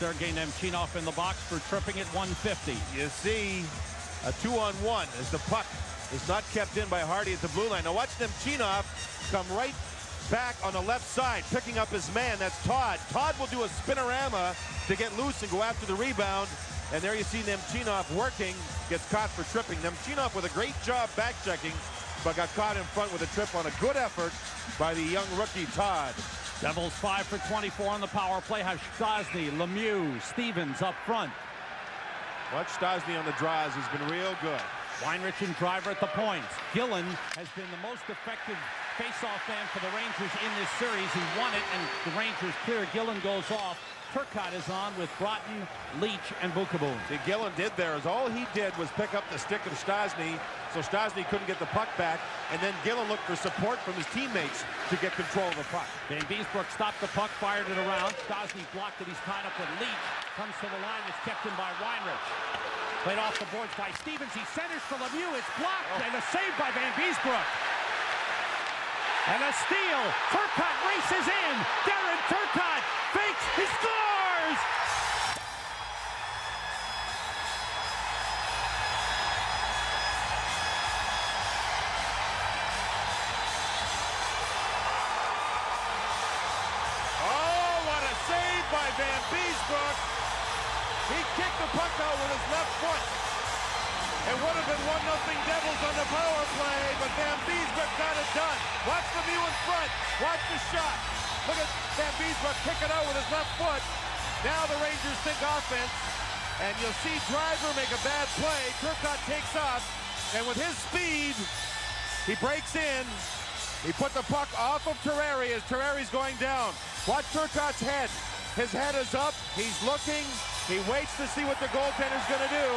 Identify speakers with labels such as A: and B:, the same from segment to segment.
A: Sergei Nemchinov in the box for tripping at 150.
B: You see a 2-on-1 as the puck is not kept in by Hardy at the blue line. Now watch Nemchinov come right back on the left side, picking up his man. That's Todd. Todd will do a spinorama to get loose and go after the rebound. And there you see Nemchinov working, gets caught for tripping. Nemchinov with a great job back-checking, but got caught in front with a trip on a good effort by the young rookie Todd.
A: Devils 5 for 24 on the power play. Have Stastny, Lemieux, Stevens up front.
B: Watch Stastny on the draws. He's been real good.
A: Weinrich and Driver at the points. Gillen has been the most effective face-off man for the Rangers in this series. He won it, and the Rangers clear. Gillen goes off. Turcotte is on with Broughton, Leetch, and Bukaboon.
B: See, Gillen did there is all he did was pick up the stick of Stastny, so Stastny couldn't get the puck back, and then Gillen looked for support from his teammates to get control of the puck.
A: Van Beesbrook stopped the puck, fired it around. Stastny blocked it. He's tied up with Leetch. Comes to the line. It's kept in by Weinrich. Played off the boards by Stevens. He centers for Lemieux. It's blocked, and a save by Van Beesbrook. And a steal. Turcotte races in. Darren Turcotte fakes. He scores!
B: Oh, what a save by Van Beesbrook. He kicked the puck out with his left foot. It would have been 1-0 Devils on the power play, but Van Beesbrook got it done. Watch Lemieux in front. Watch the shot. Look at Van Beesbrook kick it out with his left foot. Now the Rangers think offense, and you'll see Driver make a bad play. Turcotte takes off, and with his speed, he breaks in. He put the puck off of Terreri as Terreri's going down. Watch Turcotte's head. His head is up. He's looking. He waits to see what the goaltender's going to do.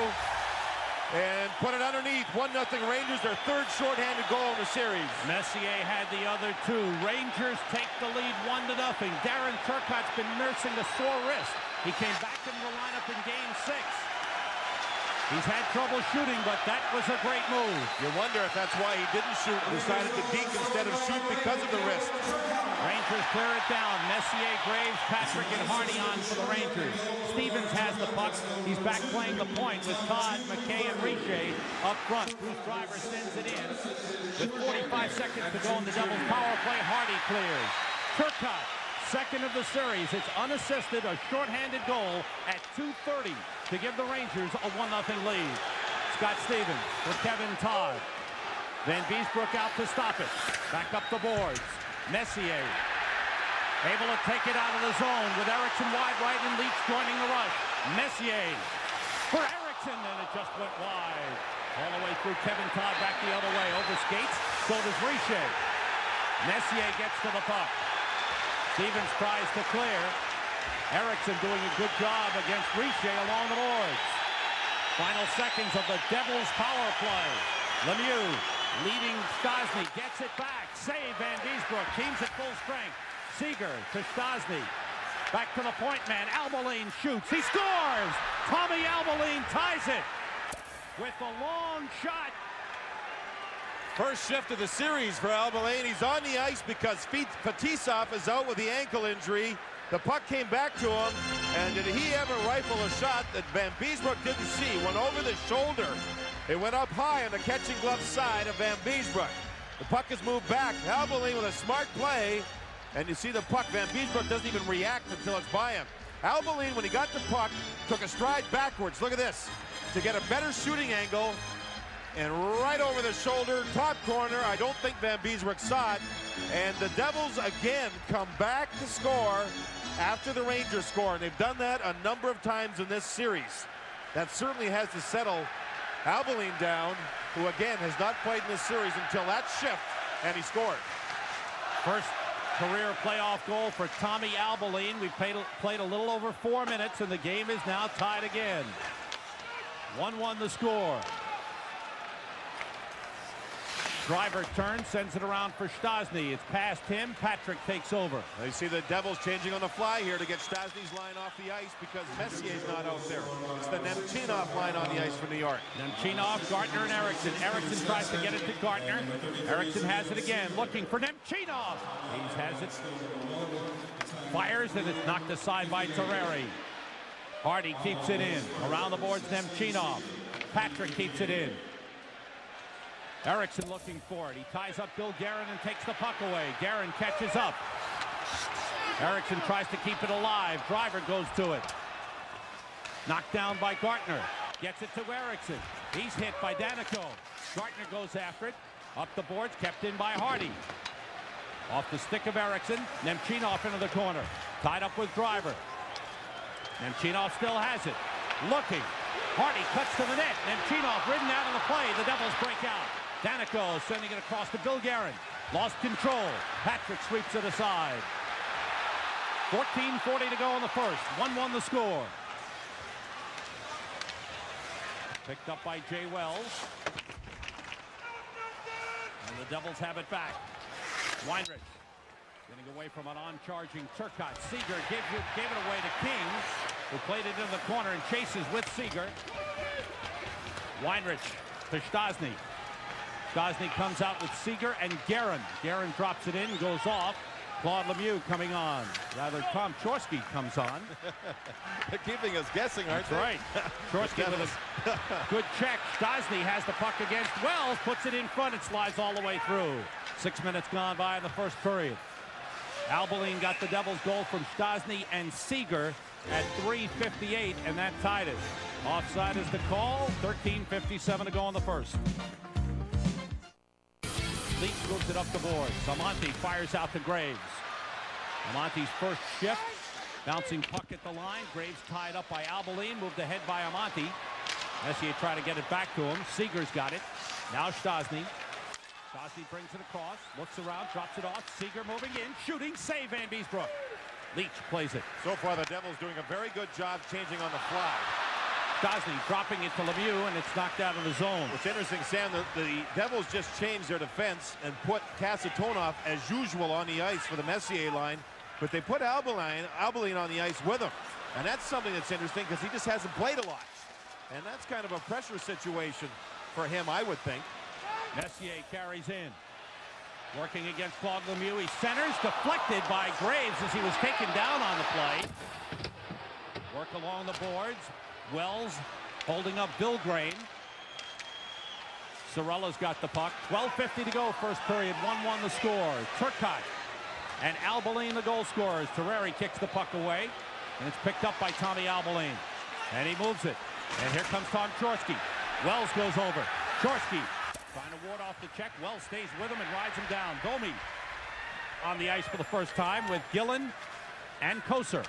B: And put it underneath. 1-0 Rangers, their third shorthanded goal in the series.
A: Messier had the other two. Rangers take the lead 1-0. Darren Turcotte's been nursing a sore wrist. He came back into the lineup in Game 6. He's had trouble shooting, but that was a great move.
B: You wonder if that's why he didn't shoot and decided to deke instead of shoot because of the wrist.
A: Rangers clear it down. Messier, Graves, Patrick, and Hardy on for the Rangers. Stevens has the puck. He's back playing the point with Todd, McKay, and Richer up front. Bruce Driver sends it in. With 45 seconds to go in the Devils power play, Hardy clears. Turcotte, second of the series. It's unassisted, a shorthanded goal at 2:30 to give the Rangers a 1-0 lead. Scott Stevens with Kevin Todd. Van Beesbrook out to stop it. Back up the boards. Messier able to take it out of the zone with Eriksson wide right and Leetch joining the rush. Messier for Eriksson, and it just went wide. All the way through. Kevin Todd back the other way. Over skates, so does Richer. Messier gets to the puck. Stevens tries to clear. Eriksson doing a good job against Richer along the boards. Final seconds of the Devils power play. Lemieux leading Stastny, gets it back. Save Van Beesbrook, teams at full strength. Seager to Stastny. Back to the point man. Albaline shoots. He scores! Tommy Albaline ties it with a long shot.
B: First shift of the series for Albaline. He's on the ice because Fetisov is out with the ankle injury. The puck came back to him, and did he ever rifle a shot that Van Beesbrook didn't see? Went over the shoulder. It went up high on the catching glove side of Van Beesbrook. The puck is moved back. Albaline with a smart play, and you see the puck. Van Beesbrook doesn't even react until it's by him. Albaline, when he got the puck, took a stride backwards. Look at this. To get a better shooting angle, and right over the shoulder, top corner. I don't think Van Beesbrook saw it. And the Devils again come back to score after the Rangers score. And they've done that a number of times in this series. That certainly has to settle Albaline down, who again has not played in this series until that shift, and he scored.
A: First career playoff goal for Tommy Albaline. We've played a little over 4 minutes, and the game is now tied again. 1-1 the score. Driver turns, sends it around for Stastny. It's past him. Patrick takes over.
B: You see the Devils changing on the fly here to get Stastny's line off the ice because Messier's not out there. It's the Nemchinov line on the ice for New York.
A: Nemchinov, Gardner, and Eriksson. Eriksson tries to get it to Gardner. Eriksson has it again, looking for Nemchinov. He has it. Fires, and it's knocked aside by Terreri. Hardy keeps it in. Around the boards, Nemchinov. Patrick keeps it in. Erickson looking for it. He ties up Bill Guerin and takes the puck away. Guerin catches up. Erickson tries to keep it alive. Driver goes to it. Knocked down by Gartner. Gets it to Erickson. He's hit by Danico. Gartner goes after it. Up the boards, kept in by Hardy. Off the stick of Erickson. Nemchinov into the corner. Tied up with Driver. Nemchinov still has it. Looking. Hardy cuts to the net. Nemchinov ridden out of the play. The Devils break out. Danico sending it across to Bill Guerin. Lost control. Patrick sweeps it aside. 14:40 to go in the first. 1-1 the score. Picked up by Jay Wells. And the Devils have it back. Weinrich getting away from an on-charging Turcotte. Seeger gave it away to King, who played it in the corner and chases with Seeger. Weinrich to Stastny. Stastny comes out with Seeger and Guerin. Guerin drops it in, goes off. Claude Lemieux coming on. Rather, Tom Chorsky comes on.
B: They're keeping us guessing, aren't they?
A: That's right. Chorsky with a good check. Stastny has the puck against Wells, puts it in front and slides all the way through. 6 minutes gone by in the first period. Albeline got the Devils goal from Stastny and Seeger at 3:58, and that tied it. Offside is the call. 13:57 to go in the first. Leetch moves it up the board. Amonte fires out to Graves. Amonte's first shift. Bouncing puck at the line. Graves tied up by Albeline. Moved ahead by Amonte. Messier tried to get it back to him. Seeger's got it. Now Stastny. Stastny brings it across. Looks around. Drops it off. Seeger moving in. Shooting. Save Van Beesbrook. Leetch plays it.
B: So far, the Devils doing a very good job changing on the fly.
A: Stastny dropping it to Lemieux, and it's knocked out of the zone.
B: What's interesting, Sam, the Devils just changed their defense and put Kasatonov, as usual, on the ice for the Messier line, but they put Albeline on the ice with him. And that's something that's interesting because he just hasn't played a lot. And that's kind of a pressure situation for him, I would think.
A: Messier carries in. Working against Claude Lemieux. He centers, deflected by Graves as he was taken down on the play. Work along the boards. Wells holding up Bill Grain. Sorella's got the puck. 12:50 to go, first period. 1-1 the score. Turcotte and Albeline the goal scorers. Terreri kicks the puck away, and it's picked up by Tommy Albeline. And he moves it. And here comes Tom Chorsky. Wells goes over. Chorsky trying to ward off the check. Wells stays with him and rides him down. Domi on the ice for the first time with Gillen and Koser.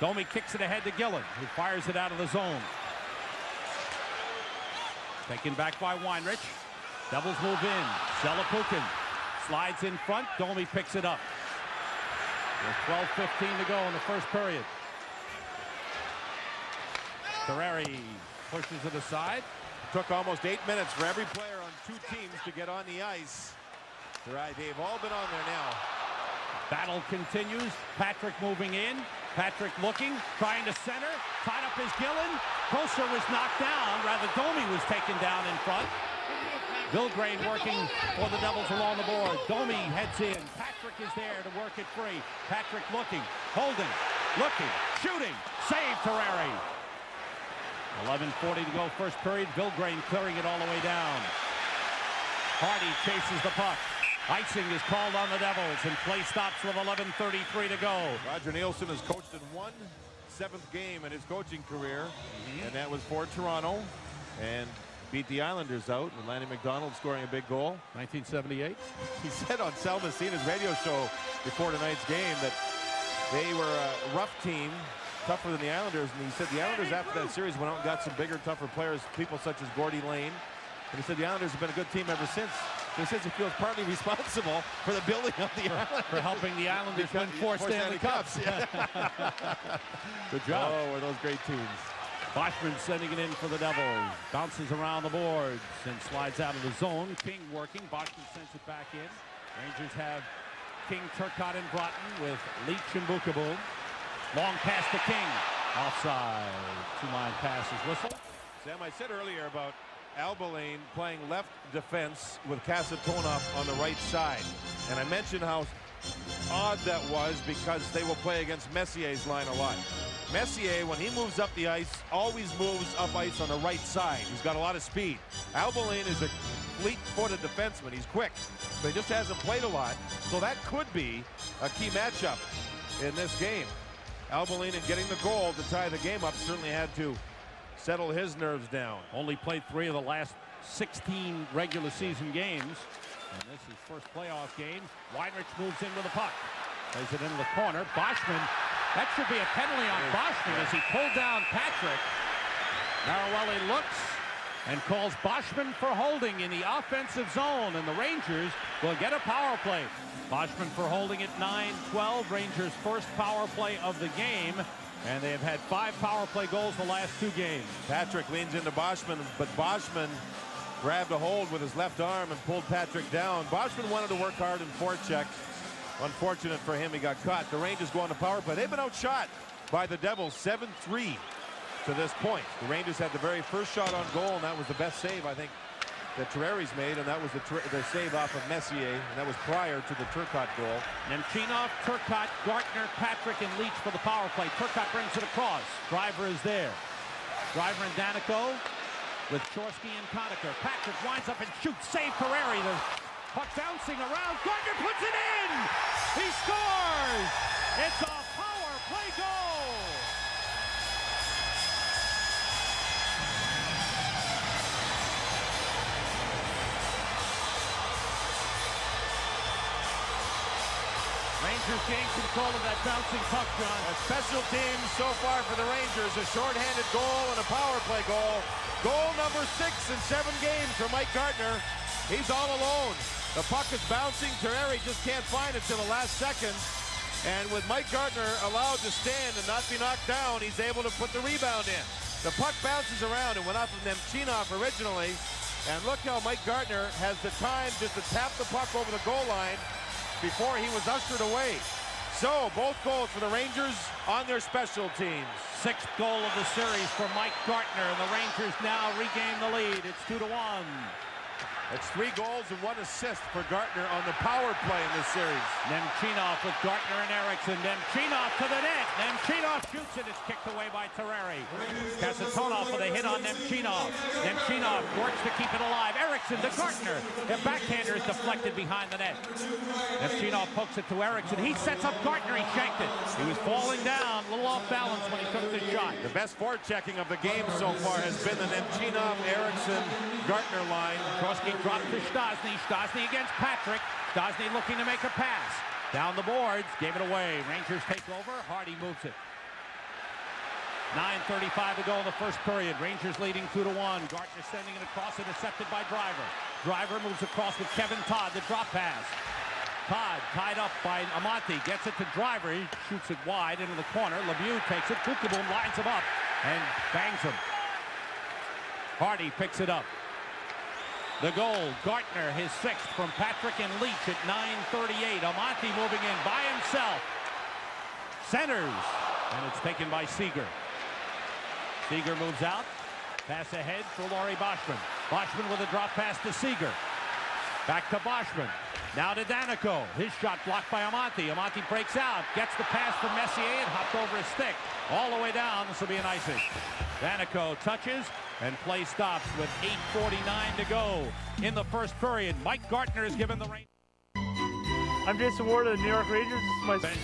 A: Domi kicks it ahead to Gillen, who fires it out of the zone. Taken back by Weinrich. Devils move in. Selapukin slides in front. Domi picks it up. With 12:15 to go in the first period. Terreri pushes it aside.
B: Took almost 8 minutes for every player on two teams to get on the ice. They've all been on there now.
A: Battle continues. Patrick moving in. Patrick looking, trying to center. Tied up his Gillen. Koser was knocked down. Rather, Domi was taken down in front. Bill Grain working for the Devils along the board. Domi heads in. Patrick is there to work it free. Patrick looking, holding, looking, shooting. Save Terreri. 11:40 to go, first period. Bill Grain clearing it all the way down. Hardy chases the puck. Icing is called on the Devils, and play stops with 11:33 to go.
B: Roger Nielsen has coached in 1/7 game in his coaching career, and that was for Toronto, and beat the Islanders out, and Lanny McDonald scoring a big goal.
A: 1978.
B: He said on Sal Messina's radio show before tonight's game that they were a rough team, tougher than the Islanders, and he said the Islanders after that series went out and got some bigger, tougher players, people such as Gordy Lane, and he said the Islanders have been a good team ever since. He says he feels partly responsible for the building of the Islanders.
A: For helping the Islanders win 4 Stanley Cups.
B: Yeah.
A: Good job.
B: Oh, were those great teams.
A: Boschman sending it in for the Devils. Bounces around the boards and slides out of the zone. King working. Boschman sends it back in. Rangers have King, Turcotte, and Broughton with Leetch and Bukaboom. Long pass to King. Offside. 2-line pass is whistled.
B: Sam, I said earlier about Albeline playing left defense with Kasatonov on the right side. And I mentioned how odd that was because they will play against Messier's line a lot. Messier, when he moves up the ice, always moves up ice on the right side. He's got a lot of speed. Albelin is a fleet-footed defenseman. He's quick, but he just hasn't played a lot. So that could be a key matchup in this game. Albelin, in getting the goal to tie the game up, certainly had to settle his nerves down.
A: Only played 3 of the last 16 regular season games. And this is first playoff game. Weinrich moves in with the puck. Plays it into the corner. Boschman. That should be a penalty on Boschman as he pulled down Patrick. Marawelli looks and calls Boschman for holding in the offensive zone, and the Rangers will get a power play. Boschman for holding at 9-12. Rangers' first power play of the game, and they have had 5 power play goals the last 2 games.
B: Patrick leans into Boschman, but Boschman grabbed a hold with his left arm and pulled Patrick down. Boschman wanted to work hard in forecheck. Unfortunate for him, he got caught. The Rangers go on the power play. They've been outshot by the Devils 7-3 to this point. The Rangers had the very first shot on goal, and that was the best save, I think, that Terreri's made, and that was the save off of Messier, and that was prior to the Turcotte goal.
A: Nemchinov, Turcotte, Gartner, Patrick, and Leetch for the power play. Turcotte brings it across. Driver is there. Driver and Danico with Chorsky and Conacher. Patrick winds up and shoots. Save Terreri. The puck bouncing around. Gartner puts it in. He scores. It's a power play goal. Rangers gain control of that bouncing puck, John.
B: A special team so far for the Rangers. A shorthanded goal and a power play goal. Goal number 6 in 7 games for Mike Gartner. He's all alone. The puck is bouncing. Terreri just can't find it till the last second. And with Mike Gartner allowed to stand and not be knocked down, he's able to put the rebound in. The puck bounces around and went off of Nemchinov originally. And look how Mike Gartner has the time just to tap the puck over the goal line before he was ushered away. So both goals for the Rangers on their special teams.
A: 6th goal of the series for Mike Gartner, and the Rangers now regain the lead. It's 2-1.
B: It's 3 goals and 1 assist for Gartner on the power play in this series.
A: Nemchinov with Gartner and Eriksson. Nemchinov to the net. Nemchinov shoots it. It's kicked away by Terreri. Kasatonov with a hit on Nemchinov. Nemchinov works to keep it alive. Eriksson to Gartner. The backhander is deflected behind the net. Nemchinov pokes it to Eriksson. He sets up Gartner. He shanked it. He was falling down, a little off balance when he took the shot.
B: The best forechecking of the game so far has been the Nemchinov, Eriksson, Gartner line.
A: Trotsky dropped to Stastny. Stastny against Patrick. Stastny looking to make a pass. Down the boards, gave it away. Rangers take over. Hardy moves it. 9:35 to go in the first period. Rangers leading 2-1. Gartner sending it across, intercepted by Driver. Driver moves across with Kevin Todd. The drop pass. Todd tied up by Amati. Gets it to Driver. He shoots it wide into the corner. Lemieux takes it. Kukaboom lines him up and bangs him. Hardy picks it up. The goal, Gartner, his 6th from Patrick and Leetch at 9:38. Amati moving in by himself. Centers, and it's taken by Seager. Seager moves out. Pass ahead for Laurie Boschman. Boschman with a drop pass to Seager. Back to Boschman. Now to Danico. His shot blocked by Amati. Amati breaks out. Gets the pass from Messier and hopped over his stick. All the way down. This will be an icing. Danico touches and play stops with 8:49 to go in the first period. Mike Gartner is given the rein.
C: I'm Jason Ward of the New York Rangers. This is my
A: Bench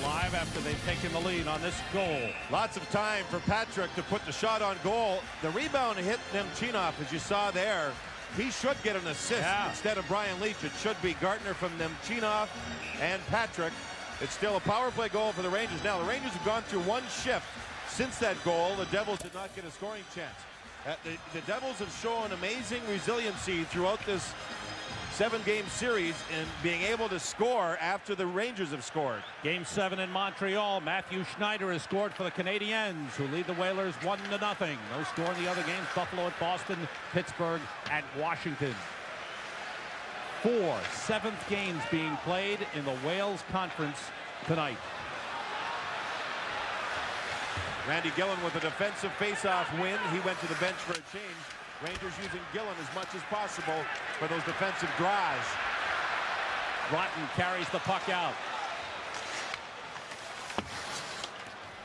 A: alive after they've taken the lead on this goal.
B: Lots of time for Patrick to put the shot on goal. The rebound hit Nemchinov, as you saw there. He should get an assist instead of Brian Leetch. It should be Gartner from Nemchinov and Patrick. It's still a power play goal for the Rangers. Now, the Rangers have gone through 1 shift since that goal. The Devils did not get a scoring chance. The Devils have shown amazing resiliency throughout this 7-game series in being able to score after the Rangers have scored.
A: Game 7 in Montreal. Matthew Schneider has scored for the Canadiens, who lead the Whalers 1-0. No score in the other games. Buffalo at Boston, Pittsburgh at Washington. 4 7th games being played in the Wales Conference tonight.
B: Randy Gillen with a defensive face-off win. He went to the bench for a change. Rangers using Gillen as much as possible for those defensive draws.
A: Rotten carries the puck out.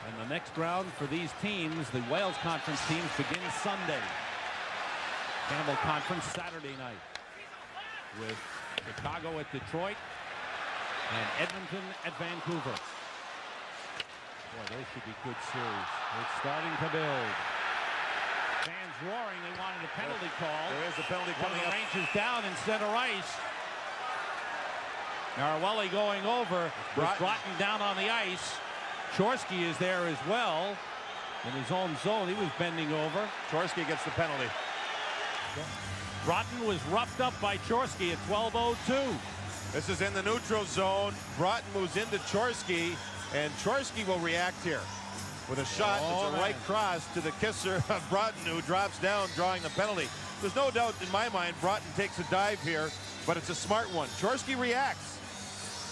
A: And the next round for these teams, the Wales Conference teams, begins Sunday. Campbell Conference Saturday night with Chicago at Detroit and Edmonton at Vancouver. Boy, those should be good series. It's starting to build. Fans roaring. They wanted a penalty call.
B: There is a penalty coming up.
A: Rangers down in center ice. Narwelli going over. Broughton down on the ice. Chorsky is there as well in his own zone. He was bending over.
B: Chorsky gets the penalty.
A: Broughton was roughed up by Chorsky at 12:02.
B: This is in the neutral zone. Broughton moves into Chorsky, and Chorsky will react here with a shot. It's a right cross to the kisser of Broughton, who drops down, drawing the penalty. There's no doubt in my mind Broughton takes a dive here, but it's a smart one. Chorsky reacts.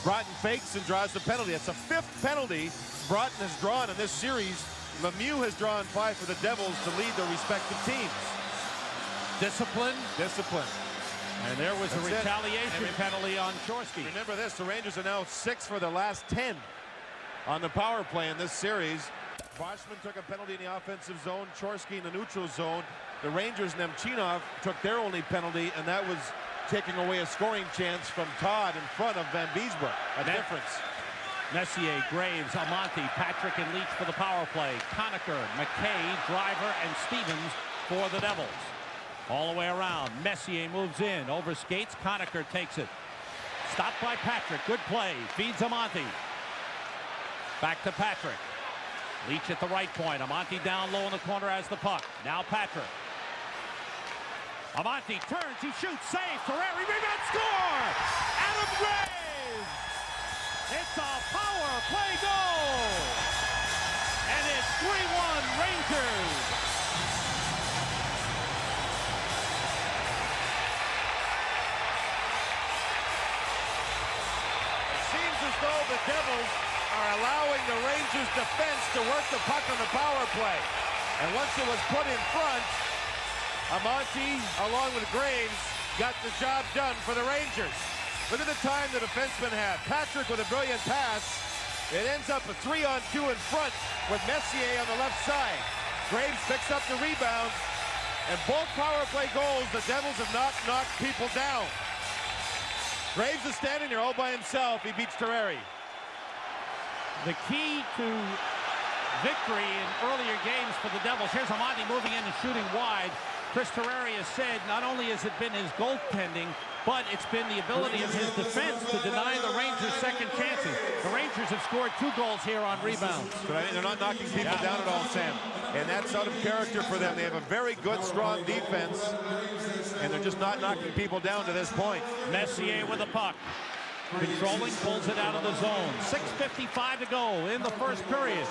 B: Broughton fakes and draws the penalty. It's a 5th penalty Broughton has drawn in this series. Lemieux has drawn 5 for the Devils to lead their respective teams.
A: Discipline.
B: Discipline.
A: And there was a retaliation penalty on Chorsky.
B: Remember this, the Rangers are now 6 for their last 10 on the power play in this series. Boschman took a penalty in the offensive zone, Chorsky in the neutral zone. The Rangers, Nemchinov, took their only penalty, and that was taking away a scoring chance from Todd in front of Van Beesbroek. A difference.
A: Messier, Graves, Amonte, Patrick, and Leetch for the power play. Conacher, McKay, Driver, and Stevens for the Devils. All the way around. Messier moves in, overskates. Conacher takes it. Stopped by Patrick. Good play. Feeds Amonte. Back to Patrick. Leetch at the right point. Amonte down low in the corner as the puck. Now Patrick. Amonte turns. He shoots. Save. Ferrari. Rebound. Score! Adam Graves! It's a power play goal! And it's 3-1 Rangers!
B: Seems as though the Devils are allowing the Rangers defense to work the puck on the power play. And once it was put in front, Amonte, along with Graves, got the job done for the Rangers. Look at the time the defenseman had. Patrick with a brilliant pass. It ends up a 3-on-2 in front with Messier on the left side. Graves picks up the rebound. And both power play goals, the Devils have not knocked people down. Graves is standing there all by himself. He beats Terreri.
A: The key to victory in earlier games for the Devils. Here's Amonte moving in and shooting wide. Chris Terreri has said not only has it been his goaltending, but it's been the ability of his defense to deny the Rangers second chances. The Rangers have scored 2 goals here on rebounds.
B: But I mean, they're not knocking people down at all, Sam. And that's out of character for them. They have a very good, strong defense, and they're just not knocking people down to this point.
A: Messier with the puck. Controlling, pulls it out of the zone. 6:55 to go in the first period.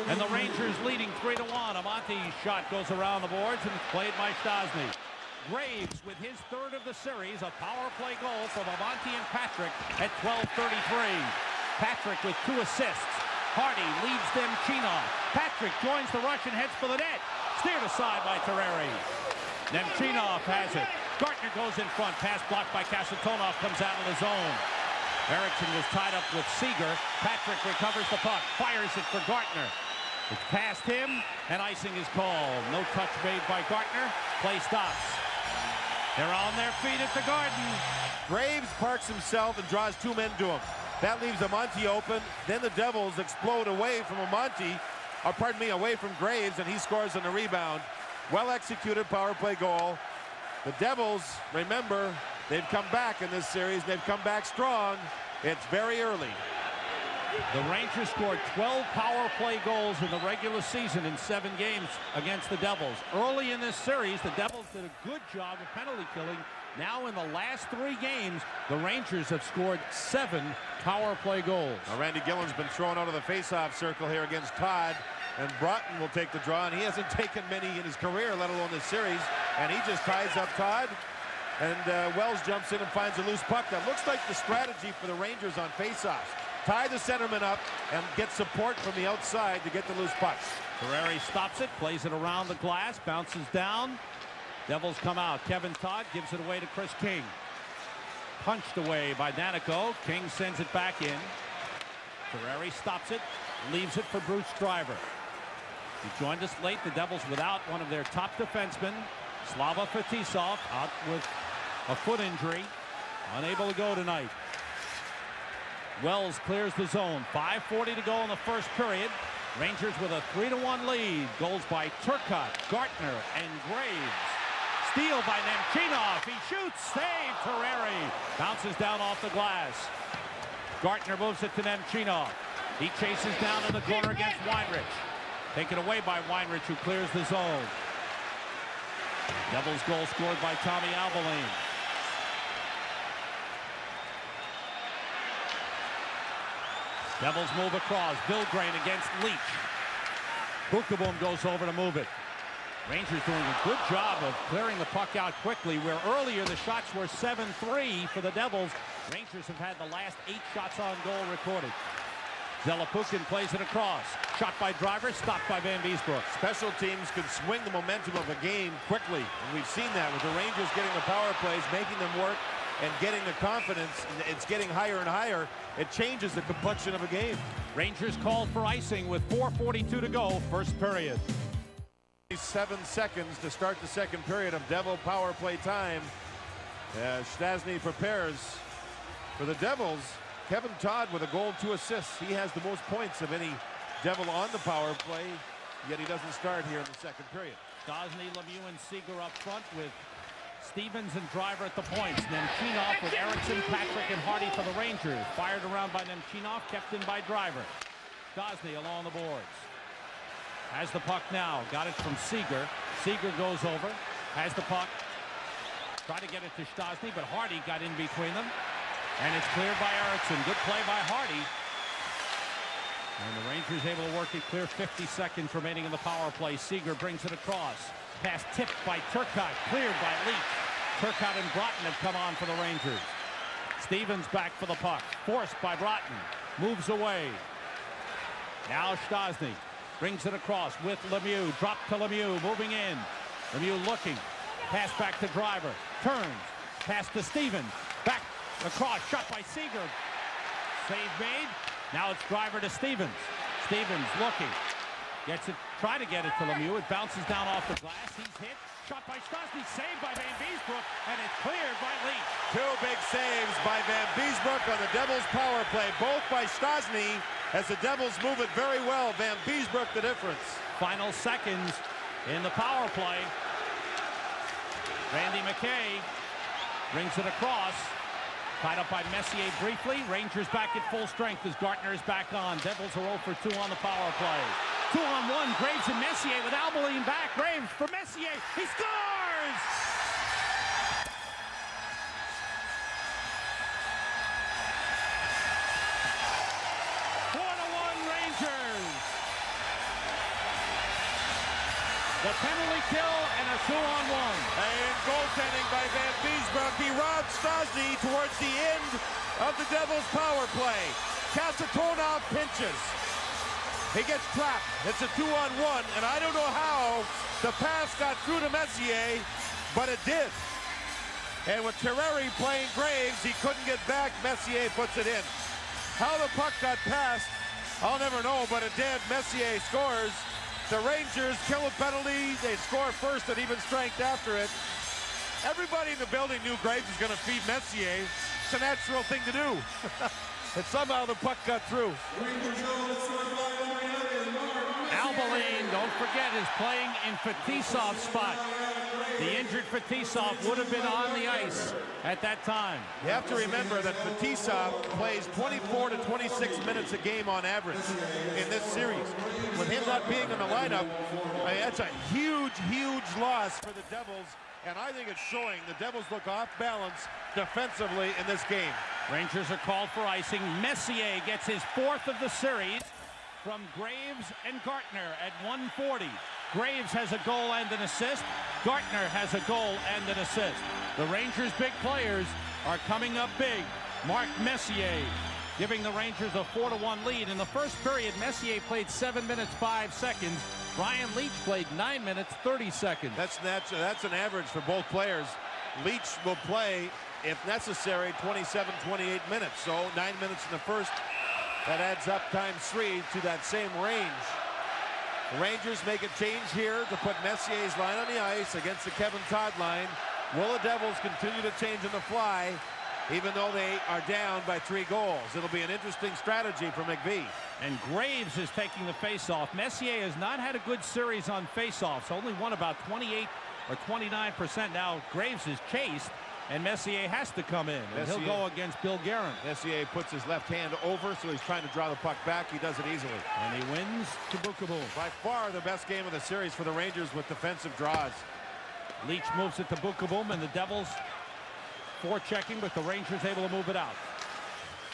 A: And the Rangers leading 3-1. Amonte's shot goes around the boards and it's played by Stastny. Graves with his 3rd of the series, a power play goal from Amonte and Patrick at 12:33. Patrick with 2 assists. Hardy leads Nemchinov. Patrick joins the rush and heads for the net. Steered aside by Terreri. Nemchinov has it. Gartner goes in front. Pass blocked by Kasatonov, comes out of the zone. Eriksson was tied up with Seager. Patrick recovers the puck, fires it for Gartner. It's past him, and icing is called. No touch made by Gartner. Play stops. They're on their feet at the Garden.
B: Graves parks himself and draws 2 men to him. That leaves Amonte open. Then the Devils explode away from Amonte, or pardon me, away from Graves, and he scores on the rebound. Well executed power play goal. The Devils, remember, they've come back in this series. They've come back strong. It's very early.
A: The Rangers scored 12 power play goals in the regular season in 7 games against the Devils. Early in this series, the Devils did a good job of penalty killing. Now in the last 3 games, the Rangers have scored 7 power play goals.
B: Now, Randy Gillen's been thrown out of the face-off circle here against Todd, and Broughton will take the draw, and he hasn't taken many in his career, let alone this series, and he just ties up Todd. And Wells jumps in and finds a loose puck. That looks like the strategy for the Rangers on face-offs. Tie the centerman up and get support from the outside to get the loose puck.
A: Terreri stops it, plays it around the glass, bounces down. Devils come out. Kevin Todd gives it away to Chris King. Punched away by Danico. King sends it back in. Terreri stops it. Leaves it for Bruce Driver. He joined us late. The Devils without one of their top defensemen, Slava Fetisov, out with a foot injury. Unable to go tonight. Wells clears the zone. 5:40 to go in the first period. Rangers with a 3-1 lead. Goals by Turcotte, Gartner, and Graves. Steal by Nemchinov. He shoots. Save. Terreri bounces down off the glass. Gartner moves it to Nemchinov. He chases down in the corner against Weinrich. Taken away by Weinrich, who clears the zone. Devils goal scored by Tommy Albaline. Devils move across. Billgrain against Leetch. Bukaboom goes over to move it. Rangers doing a good job of clearing the puck out quickly, where earlier the shots were 7-3 for the Devils. Rangers have had the last 8 shots on goal recorded. Zelapukin plays it across. Shot by Driver, stopped by Van Beesbroek.
B: Special teams could swing the momentum of a game quickly, and we've seen that with the Rangers getting the power plays, making them work, and getting the confidence. It's getting higher and higher. It changes the complexion of a game.
A: Rangers called for icing with 4:42 to go, first period.
B: 7 seconds to start the second period of Devil power play time. As Stastny prepares for the Devils. Kevin Todd with a goal and 2 assists. He has the most points of any Devil on the power play, yet he doesn't start here in the second period.
A: Stastny, Lemieux, and Seeger up front with Stevens and Driver at the points. Nemchinov with Eriksson, Patrick, and Hardy for the Rangers. Fired around by Nemchinov, kept in by Driver. Stastny along the boards. Has the puck now. Got it from Seeger. Seeger goes over. Has the puck. Tried to get it to Stastny, but Hardy got in between them. And it's cleared by Eriksson. Good play by Hardy. And the Rangers able to work it clear. 50 seconds remaining in the power play. Seeger brings it across. Pass tipped by Turcotte. Cleared by Leetch. Turcotte and Broughton have come on for the Rangers. Stevens back for the puck. Forced by Broughton. Moves away. Now Stastny brings it across with Lemieux. Drop to Lemieux. Moving in. Lemieux looking. Pass back to Driver. Turns. Pass to Stevens. Back. Across, shot by Seeger. Save made. Now it's Driver to Stevens. Stevens looking. Gets it, try to get it to Lemieux. It bounces down off the glass. He's hit. Shot by Stastny. Saved by Van Beesbroek. And it's cleared by Leetch.
B: 2 big saves by Van Beesbroek on the Devils power play. Both by Stastny as the Devils move it very well. Van Beesbroek the difference.
A: Final seconds in the power play. Randy McKay brings it across. Tied up by Messier briefly. Rangers back at full strength as Gartner is back on. Devils are 0 for 2 on the power play. 2-on-1. Graves and Messier with Albaline back. Graves for Messier. He scores! The penalty kill and a 2-on-1.
B: And goaltending by Van Beesbroek. He robs Stastny towards the end of the Devils' power play. Kasatonov pinches. He gets trapped. It's a 2-on-1, and I don't know how the pass got through to Messier, but it did. And with Terreri playing Graves, he couldn't get back. Messier puts it in. How the puck got passed, I'll never know, but it did. Messier scores. The Rangers kill a penalty. They score first at even strength after it. Everybody in the building knew Graves was going to feed Messier. It's a natural thing to do. And somehow the puck got through.
A: Albaline, don't forget, is playing in Fetisov's spot. The injured Fetisov would have been on the ice at that time.
B: You have to remember that Fetisov plays 24 to 26 minutes a game on average in this series. With him not being in the lineup, I mean, that's a huge, huge loss for the Devils. And I think it's showing the Devils look off balance defensively in this game.
A: Rangers are called for icing. Messier gets his 4th of the series from Graves and Gartner at 1:40. Graves has a goal and an assist. Gartner has a goal and an assist. The Rangers' big players are coming up big. Mark Messier giving the Rangers a 4-1 lead. In the first period, Messier played 7 minutes 5 seconds. Brian Leetch played 9 minutes 30 seconds.
B: That's an average for both players. Leetch will play, if necessary, 27, 28 minutes. So 9 minutes in the first, That adds up ×3 to that same range. The Rangers make a change here to put Messier's line on the ice against the Kevin Todd line. Will the Devils continue to change on the fly, even though they are down by 3 goals? It'll be an interesting strategy for McVie.
A: And Graves is taking the faceoff. Messier has not had a good series on faceoffs. Only won about 28 or 29%. Now Graves is chased, and Messier has to come in. And he'll go against Bill Guerin.
B: Messier puts his left hand over, so he's trying to draw the puck back. He does it easily.
A: And he wins to Bukaboom.
B: By far the best game of the series for the Rangers with defensive draws.
A: Leetch moves it to Bukaboom, and the Devils forechecking, but the Rangers able to move it out.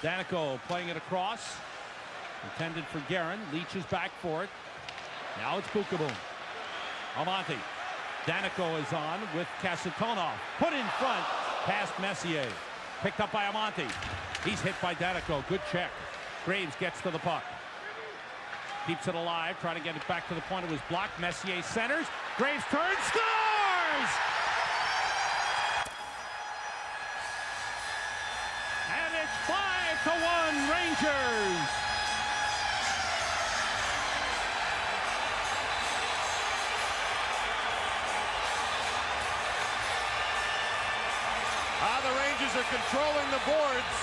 A: Danico playing it across. Intended for Guerin. Leetch is back for it. Now it's Bukaboom. Almonte. Danico is on with Kasatonov. Put in front past Messier. Picked up by Almonte. He's hit by Danico. Good check. Graves gets to the puck. Keeps it alive. Trying to get it back to the point of his block. Messier centers. Graves turns. Scores! And it's 5-1 Rangers.
B: The Rangers are controlling the boards.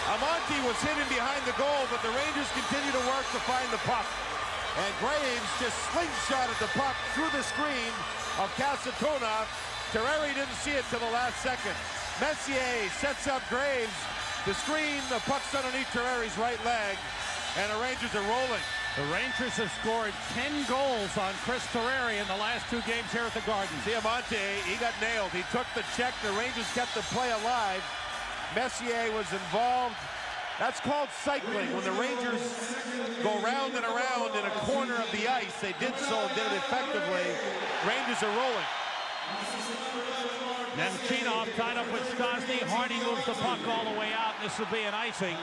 B: Almonte was hidden behind the goal, but the Rangers continue to work to find the puck. And Graves just slingshotted the puck through the screen of Kasatonov. Terreri didn't see it till the last second. Messier sets up Graves. The screen, the puck's underneath Terreri's right leg, and the Rangers are rolling.
A: The Rangers have scored 10 goals on Chris Terreri in the last 2 games here at the Garden.
B: Almonte, he got nailed. He took the check. The Rangers kept the play alive. Messier was involved. That's called cycling. When the Rangers go round and around in a corner of the ice, they did so and did it effectively. Rangers are rolling.
A: Nemchinov tied up with Stastny. Hardy moves the puck all the way out. This will be an icing.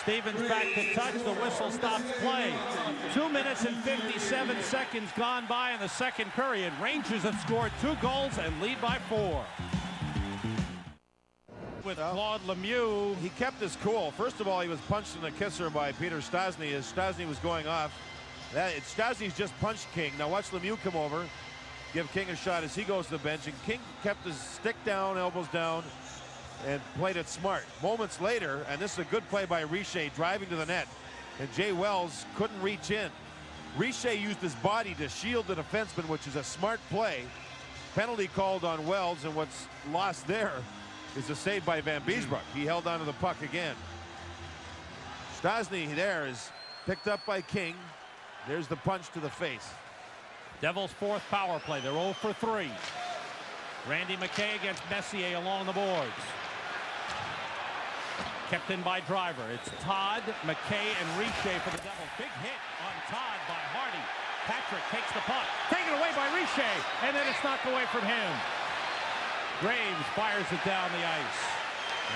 A: Stevens back to touch. The whistle stops play. 2 minutes and 57 seconds gone by in the second period. Rangers have scored 2 goals and lead by 4. With Claude Lemieux.
B: He kept his cool. First of all, he was punched in the kisser by Peter Stastny as Stastny was going off. Stastny's just punched King. Now watch Lemieux come over, give King a shot as he goes to the bench, and King kept his stick down, elbows down, and played it smart. Moments later, and this is a good play by Richer driving to the net, and Jay Wells couldn't reach in. Richer used his body to shield the defenseman, which is a smart play. Penalty called on Wells, and what's lost there is a save by Van Beesbroek. He held onto the puck again. Stastny there is picked up by King. There's the punch to the face.
A: Devils' 4th power play. They're 0 for 3. Randy McKay against Messier along the boards. Kept in by Driver. It's Todd, McKay, and Richer for the Devils. Big hit on Todd by Hardy. Patrick takes the puck. Taken away by Richer, and then it's knocked away from him. Graves fires it down the ice.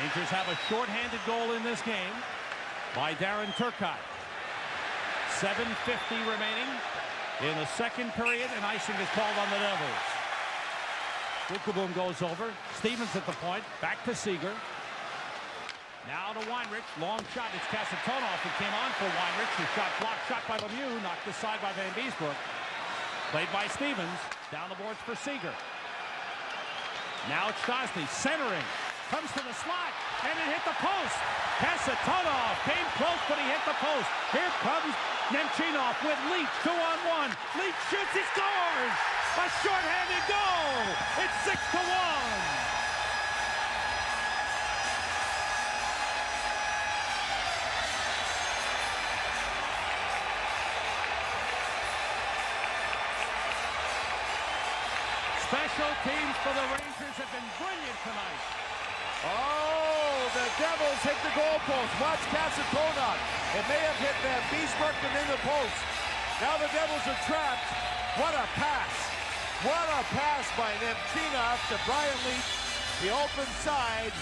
A: Rangers have a shorthanded goal in this game by Darren Turcotte. 7:50 remaining in the second period, and icing is called on the Devils. Bukaboom goes over. Stevens at the point. Back to Seager. Now to Weinrich. Long shot. It's Kasatonov who came on for Weinrich. His shot blocked. Shot by Lemieux. Knocked aside by Van Beesbroek. Played by Stevens. Down the boards for Seager. Now it's Stastny centering. Comes to the slot. And it hit the post. Kasatonov came close, but he hit the post. Here comes Nemchinov with Leetch. 2-on-1. Leetch shoots. He scores. A shorthanded goal. It's 6-1. Special teams for the Rangers have been brilliant tonight.
B: Oh, the Devils hit the goalpost. Watch Kasatonov. It may have hit Van Beesbroek and in the post. Now the Devils are trapped. What a pass. What a pass by Nemchinov to Brian Leetch. The open side.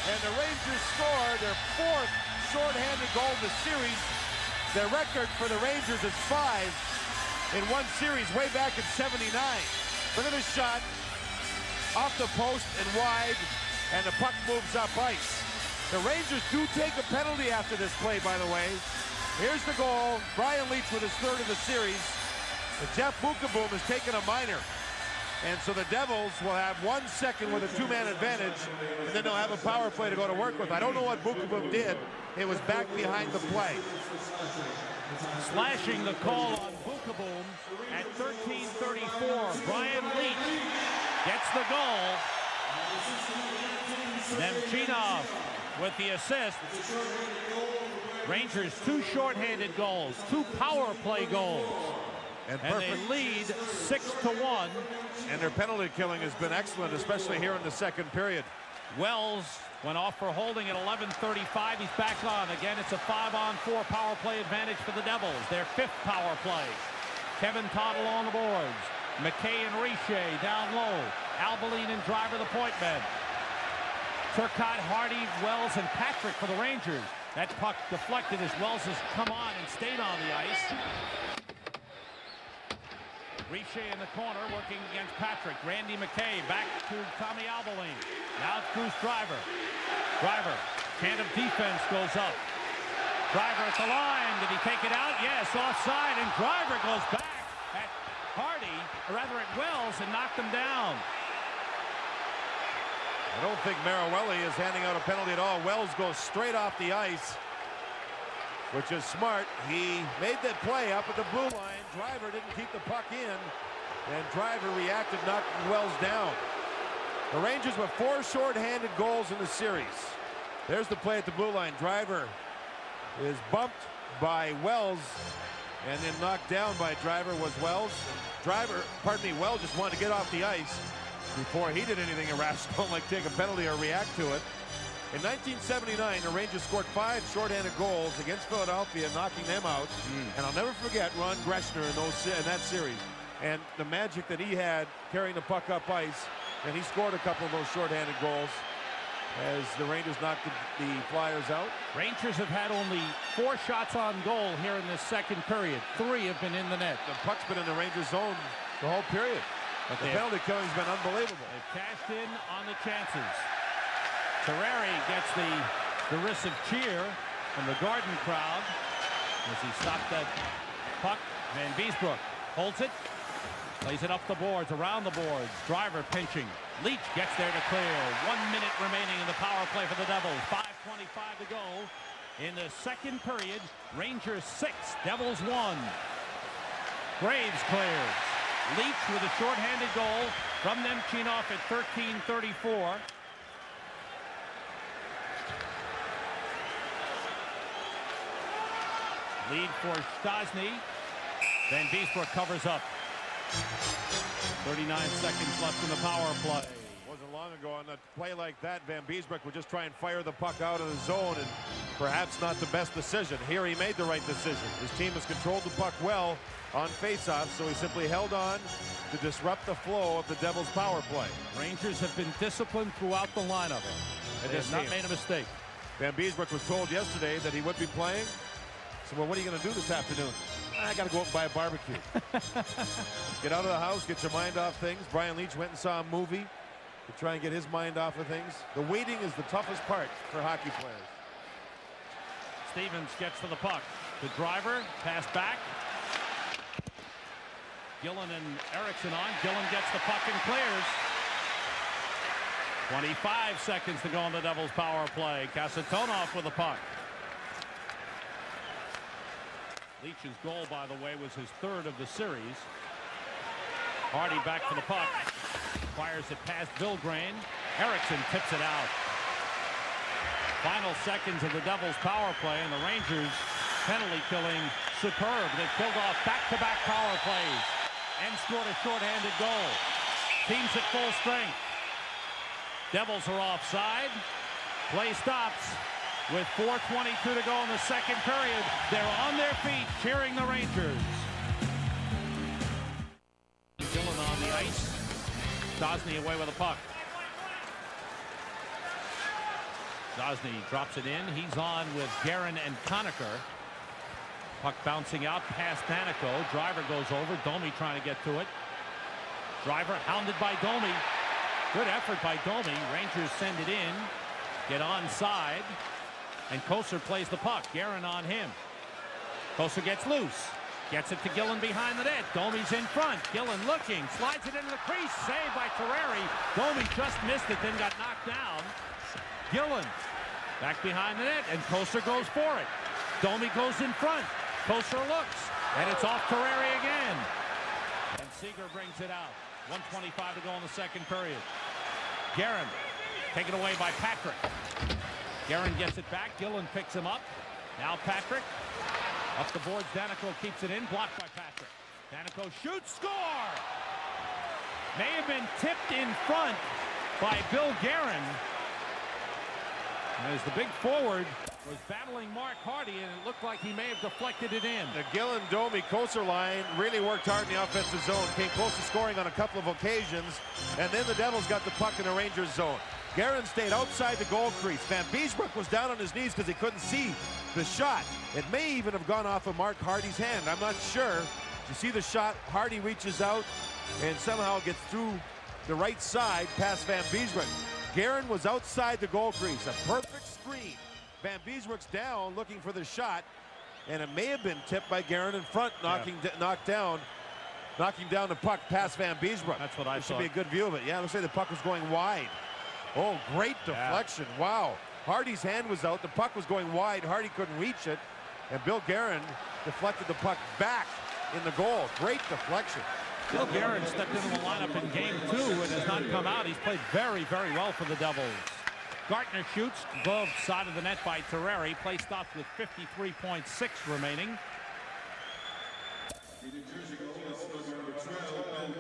B: And the Rangers score their 4th shorthanded goal of the series. Their record for the Rangers is 5 in one series way back in '79. Look at this shot. Off the post and wide. And the puck moves up ice. The Rangers do take a penalty after this play, by the way. Here's the goal. Brian Leetch with his third of the series. But Jeff Bukaboom has taken a minor. And so the Devils will have 1 second with a two-man advantage, and then they'll have a power play to go to work with. I don't know what Bukaboom did. It was back behind the play.
A: Slashing the call on Bukaboom at 13:34. Brian Leetch gets the goal. Nemchinov with the assist. Rangers 2 shorthanded goals, 2 power play goals. And they lead 6-1.
B: And their penalty killing has been excellent, especially here in the second period.
A: Wells went off for holding at 11:35. He's back on. Again, it's a 5-on-4 power play advantage for the Devils. Their 5th power play. Kevin Tottle on the boards. McKay and Richer down low. Albaline and Driver, the point men. Turcotte, Hardy, Wells, and Patrick for the Rangers. That puck deflected as Wells has come on and stayed on the ice. Richer in the corner working against Patrick. Randy McKay back to Tommy Albaline. Now it's Bruce Driver. Driver, can of defense goes up. Driver at the line. Did he take it out? Yes, offside. And Driver goes back at Hardy, or rather at Wells, and knocked him down.
B: I don't think Marawelli is handing out a penalty at all. Wells goes straight off the ice, which is smart. He made that play up at the blue line. Driver didn't keep the puck in, and Driver reacted, knocking Wells down. The Rangers with 4 short-handed goals in the series. There's the play at the blue line. Driver is bumped by Wells, and then knocked down by Driver was Wells. Wells just wanted to get off the ice before he did anything irrational, like take a penalty or react to it. In 1979, the Rangers scored 5 shorthanded goals against Philadelphia, knocking them out. And I'll never forget Ron Greshner in that series and the magic that he had carrying the puck up ice. And he scored a couple of those shorthanded goals as the Rangers knocked the Flyers out.
A: Rangers have had only 4 shots on goal here in this second period. 3 have been in the net.
B: The puck's been in the Rangers zone the whole period. But the penalty killing's been unbelievable.
A: They've cashed in on the chances. Terreri gets the derisive cheer from the Garden crowd as he stopped that puck. Van Beesbroek holds it, plays it up the boards, around the boards. Driver pinching. Leetch gets there to clear. 1 minute remaining in the power play for the Devils. 5:25 to go in the second period. Rangers 6, Devils 1. Graves clears. Leetch with a shorthanded goal from Nemchinov at 13:34. Lead for Stastny. Van Beesbroek covers up. 39 seconds left in the power play.
B: Wasn't long ago on a play like that, Van Beesbroek would just try and fire the puck out of the zone, and perhaps not the best decision. Here he made the right decision. His team has controlled the puck well on faceoffs, so he simply held on to disrupt the flow of the Devils' power play.
A: Rangers have been disciplined throughout the lineup. They have not made a mistake.
B: Van Beesbroek was told yesterday that he would be playing. So, well, what are you going to do this afternoon? I got to go out and buy a barbecue. Get out of the house, get your mind off things. Brian Leetch went and saw a movie to try and get his mind off of things. The waiting is the toughest part for hockey players.
A: Stevens gets to the puck. The Driver, pass back. Gillen and Erickson on. Gillen gets the puck and clears. 25 seconds to go on the Devils' power play. Kasatonov with the puck. Leetch's goal, by the way, was his 3rd of the series. Hardy back for the puck. Fires it past Billgrain. Erickson tips it out. Final seconds of the Devils' power play, and the Rangers penalty killing superb. They've killed off back-to-back power plays and scored a shorthanded goal. Teams at full strength. Devils are offside. Play stops. With 4:22 to go in the second period, they're on their feet cheering the Rangers. Gillen on the ice. Stastny away with the puck. Stastny drops it in. He's on with Guerin and Conacher. Puck bouncing out past Panico. Driver goes over. Domi trying to get to it. Driver hounded by Domi. Good effort by Domi. Rangers send it in. get onside, and Kosar plays the puck. Guerin on him. Kosar gets loose. Gets it to Gillen behind the net. Domi's in front. Gillen looking. Slides it into the crease. Saved by Terreri. Domi just missed it, then got knocked down. Gillen back behind the net, and Kosar goes for it. Domi goes in front. Kosar looks, and it's off Terreri again. And Seeger brings it out. 1:25 to go in the second period. Guerin taken away by Patrick. Guerin gets it back. Gillen picks him up. Now Patrick. Up the boards, Danico keeps it in, blocked by Patrick. Danico shoots, score! May have been tipped in front by Bill Guerin. As the big forward was battling Mark Hardy, and it looked like he may have deflected it in.
B: The Gillen-Domi-Kosar line really worked hard in the offensive zone, came close to scoring on a couple of occasions, and then the Devils got the puck in the Rangers zone. Guerin stayed outside the goal crease. Van Beesbroek was down on his knees because he couldn't see the shot. It may even have gone off of Mark Hardy's hand. I'm not sure. You see the shot, Hardy reaches out and somehow gets through the right side past Van Beesbroek. Guerin was outside the goal crease. A perfect screen. Van Beesbroek's down looking for the shot, and it may have been tipped by Guerin in front, knocking down the puck past Van Beesbroek.
A: That's what I thought.
B: Should be a good view of it. Yeah, looks like the puck was going wide. Oh, great deflection. Yeah. Wow. Hardy's hand was out. The puck was going wide. Hardy couldn't reach it. And Bill Guerin deflected the puck back in the goal. Great deflection.
A: Bill Guerin stepped into the lineup in game 2 and has not come out. He's played very, very well for the Devils. Gartner shoots. Glove side of the net by Terreri. Play stopped with 53.6 remaining.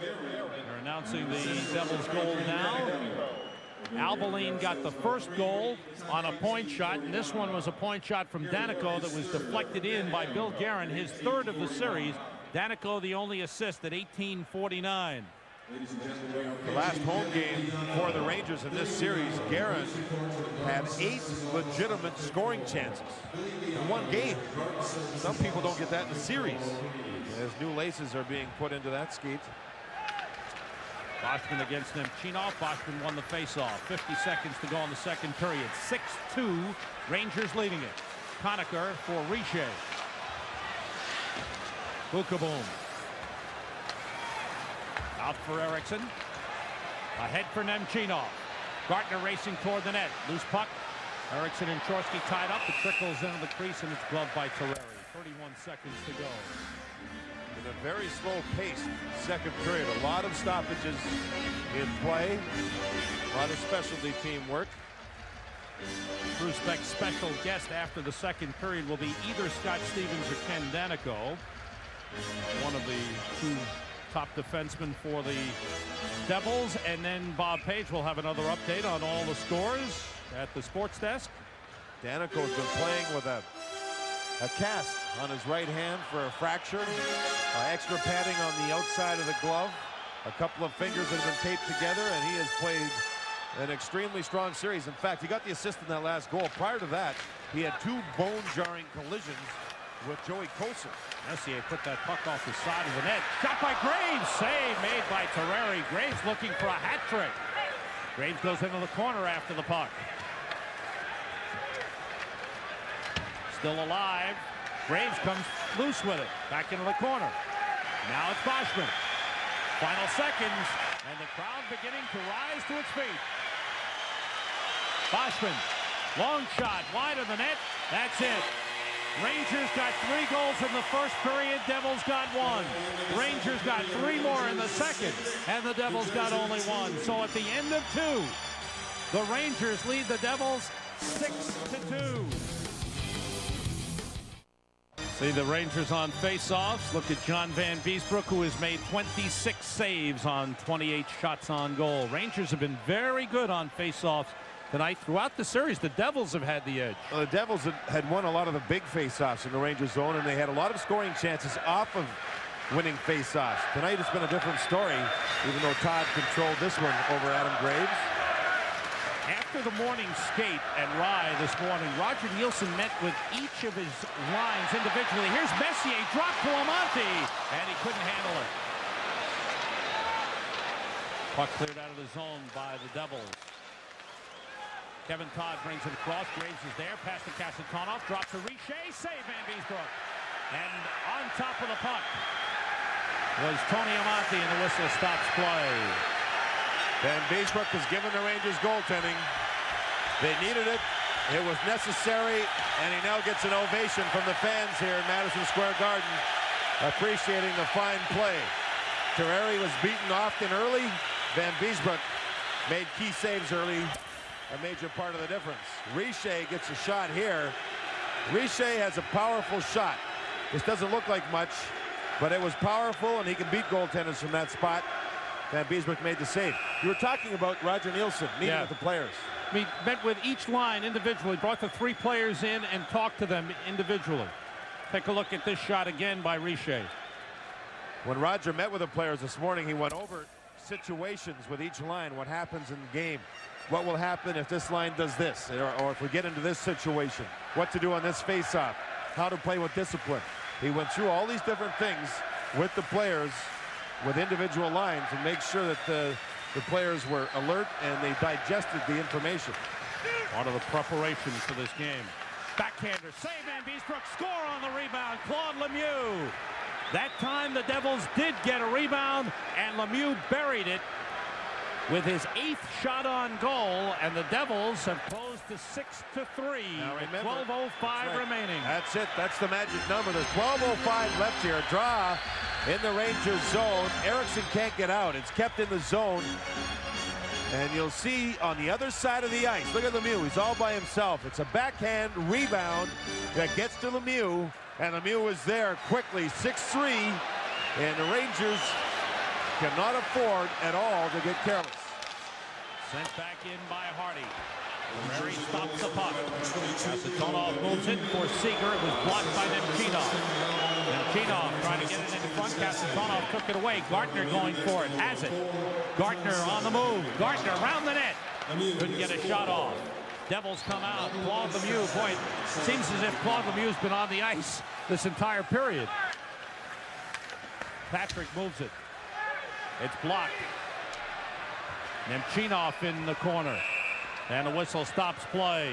A: They're announcing the Devils goal now. Albaline got the first goal on a point shot, and this one was a point shot from Danico that was deflected in by Bill Guerin, his third of the series. Danico the only assist at 18:49.
B: The last home game for the Rangers in this series, Guerin had 8 legitimate scoring chances in one game. Some people don't get that in the series. As new laces are being put into that skate.
A: Boschman against Nemchinov. Boschman won the faceoff. 50 seconds to go in the second period. 6-2. Rangers leading it. Conacher for Richer. Bukaboom. Out for Eriksson. Ahead for Nemchinov. Gartner racing toward the net. Loose puck. Eriksson and Chorsky tied up. It trickles into the crease, and it's gloved by Terreri. 31 seconds to go.
B: In a very slow-paced second period. A lot of stoppages in play. A lot of specialty teamwork.
A: Bruce Beck's special guest after the second period will be either Scott Stevens or Ken Danico, one of the 2 top defensemen for the Devils. And then Bob Page will have another update on all the scores at the sports desk.
B: Danico's been playing with a cast on his right hand for a fracture. Extra padding on the outside of the glove. A couple of fingers that have been taped together, and he has played an extremely strong series. In fact, he got the assist in that last goal. Prior to that, he had 2 bone-jarring collisions with Joey Kosar.
A: Messier put that puck off the side of the net. Shot by Graves. Save made by Terreri. Graves looking for a hat trick. Graves goes into the corner after the puck. Still alive. Graves comes loose with it. Back into the corner. Now it's Boschman. Final seconds, and the crowd beginning to rise to its feet. Boschman, long shot, wide of the net. That's it. Rangers got 3 goals in the first period. Devils got 1. Rangers got 3 more in the second, and the Devils got only 1. So at the end of 2, the Rangers lead the Devils 6-2. See the Rangers on face-offs. Look at John Van Beesbroek, who has made 26 saves on 28 shots on goal. Rangers have been very good on face-offs tonight. Throughout the series, the Devils have had the edge.
B: Well, the Devils had won a lot of the big face-offs in the Rangers zone, and they had a lot of scoring chances off of winning face-offs. Tonight it's been a different story, even though Todd controlled this one over Adam Graves.
A: After the morning skate at Rye this morning, Roger Nielsen met with each of his lines individually. Here's Messier, dropped to Amonte, and he couldn't handle it. Puck cleared out of the zone by the Devils. Kevin Todd brings it across. Graves is there. Pass to Kasatonov. Drops to Richer. Save Van Beesbrook. And on top of the puck was Tony Amonte, and the whistle stops play.
B: Van Beesbrook has given the Rangers goaltending. They needed it. It was necessary, and he now gets an ovation from the fans here in Madison Square Garden, appreciating the fine play. Terreri was beaten often early. Van Beesbrook made key saves early, a major part of the difference. Richer gets a shot here. Richer has a powerful shot. This doesn't look like much, but it was powerful, and he can beat goaltenders from that spot. Van Beesbrook made the save. You were talking about Roger Nielsen meeting with the players.
A: He met with each line individually, brought the 3 players in and talked to them individually. Take a look at this shot again by Richer.
B: When Roger met with the players this morning, he went over situations with each line, what happens in the game. What will happen if this line does this, or if we get into this situation, what to do on this face-off, how to play with discipline. He went through all these different things with the players, with individual lines, and make sure that the players were alert and they digested the information.
A: Part of the preparation for this game. Backhander, save Van Beesbrook, score on the rebound, Claude Lemieux. That time the Devils did get a rebound, and Lemieux buried it with his 8th shot on goal, and the Devils have closed to 6-3.
B: Now remember,
A: 12:05 remaining.
B: That's it. That's the magic number. There's 12:05 left here. A draw in the Rangers zone. Eriksson can't get out. It's kept in the zone. And you'll see on the other side of the ice, look at Lemieux. He's all by himself. It's a backhand rebound that gets to Lemieux, and Lemieux is there quickly, 6-3, and the Rangers cannot afford at all to get careless.
A: Sent back in by Hardy. Terreri stops the puck. Kasatonov moves it for Seager. It was blocked by Nemchinov. Nemchinov trying to get it in front. Kasatonov took it away. Gartner going for it. Has it. Gartner on the move. Gartner around the net. Couldn't get a shot off. Devils come out. Claude Lemieux. Boy, it seems as if Claude Lemieux's been on the ice this entire period. Patrick moves it. It's blocked. Nemchinov in the corner. And the whistle stops play.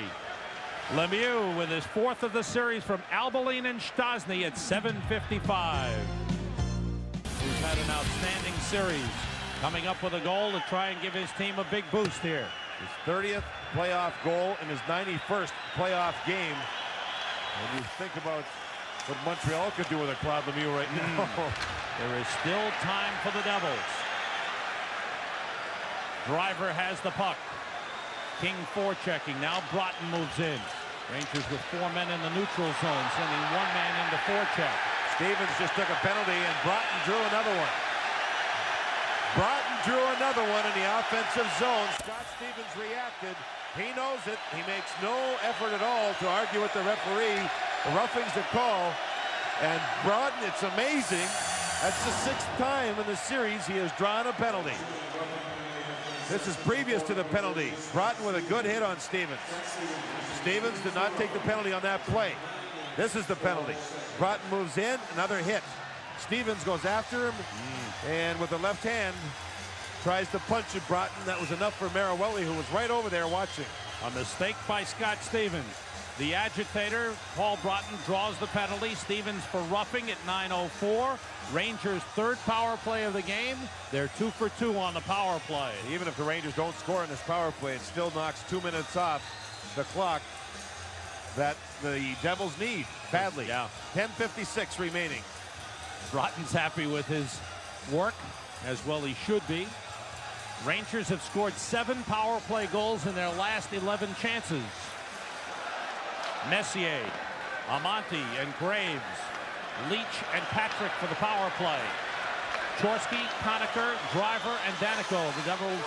A: Lemieux with his 4th of the series from Albeline and Stastny at 7:55. Who's had an outstanding series. Coming up with a goal to try and give his team a big boost here.
B: His 30th playoff goal in his 91st playoff game. When you think about what Montreal could do with a Claude Lemieux right now.
A: There is still time for the Devils. Driver has the puck. King forechecking. Now Broughton moves in. Rangers with 4 men in the neutral zone, sending 1 man into forecheck.
B: Stevens just took a penalty, and Broughton drew another one. Broughton drew another one in the offensive zone. Scott Stevens reacted. He knows it. He makes no effort at all to argue with the referee. The roughing's the call. And Broughton, it's amazing. That's the 6th time in the series he has drawn a penalty. This is previous to the penalty. Broughton with a good hit on Stevens. Stevens did not take the penalty on that play. This is the penalty. Broughton moves in, another hit. Stevens goes after him, and with the left hand, tries to punch at Broughton. That was enough for Marawelli, who was right over there watching.
A: A mistake by Scott Stevens. The agitator, Paul Broughton, draws the penalty. Stevens for roughing at 9:04. Rangers' 3rd power play of the game. They're 2 for 2 on the power play.
B: Even if the Rangers don't score in this power play, it still knocks 2 minutes off the clock that the Devils need badly.
A: Yeah.
B: 10:56 remaining.
A: Broughton's happy with his work, as well he should be. Rangers have scored 7 power play goals in their last 11 chances. Messier, Amonte, and Graves, Leetch, and Patrick for the power play. Chorsky, Conacher, Driver, and Danico, the Devils'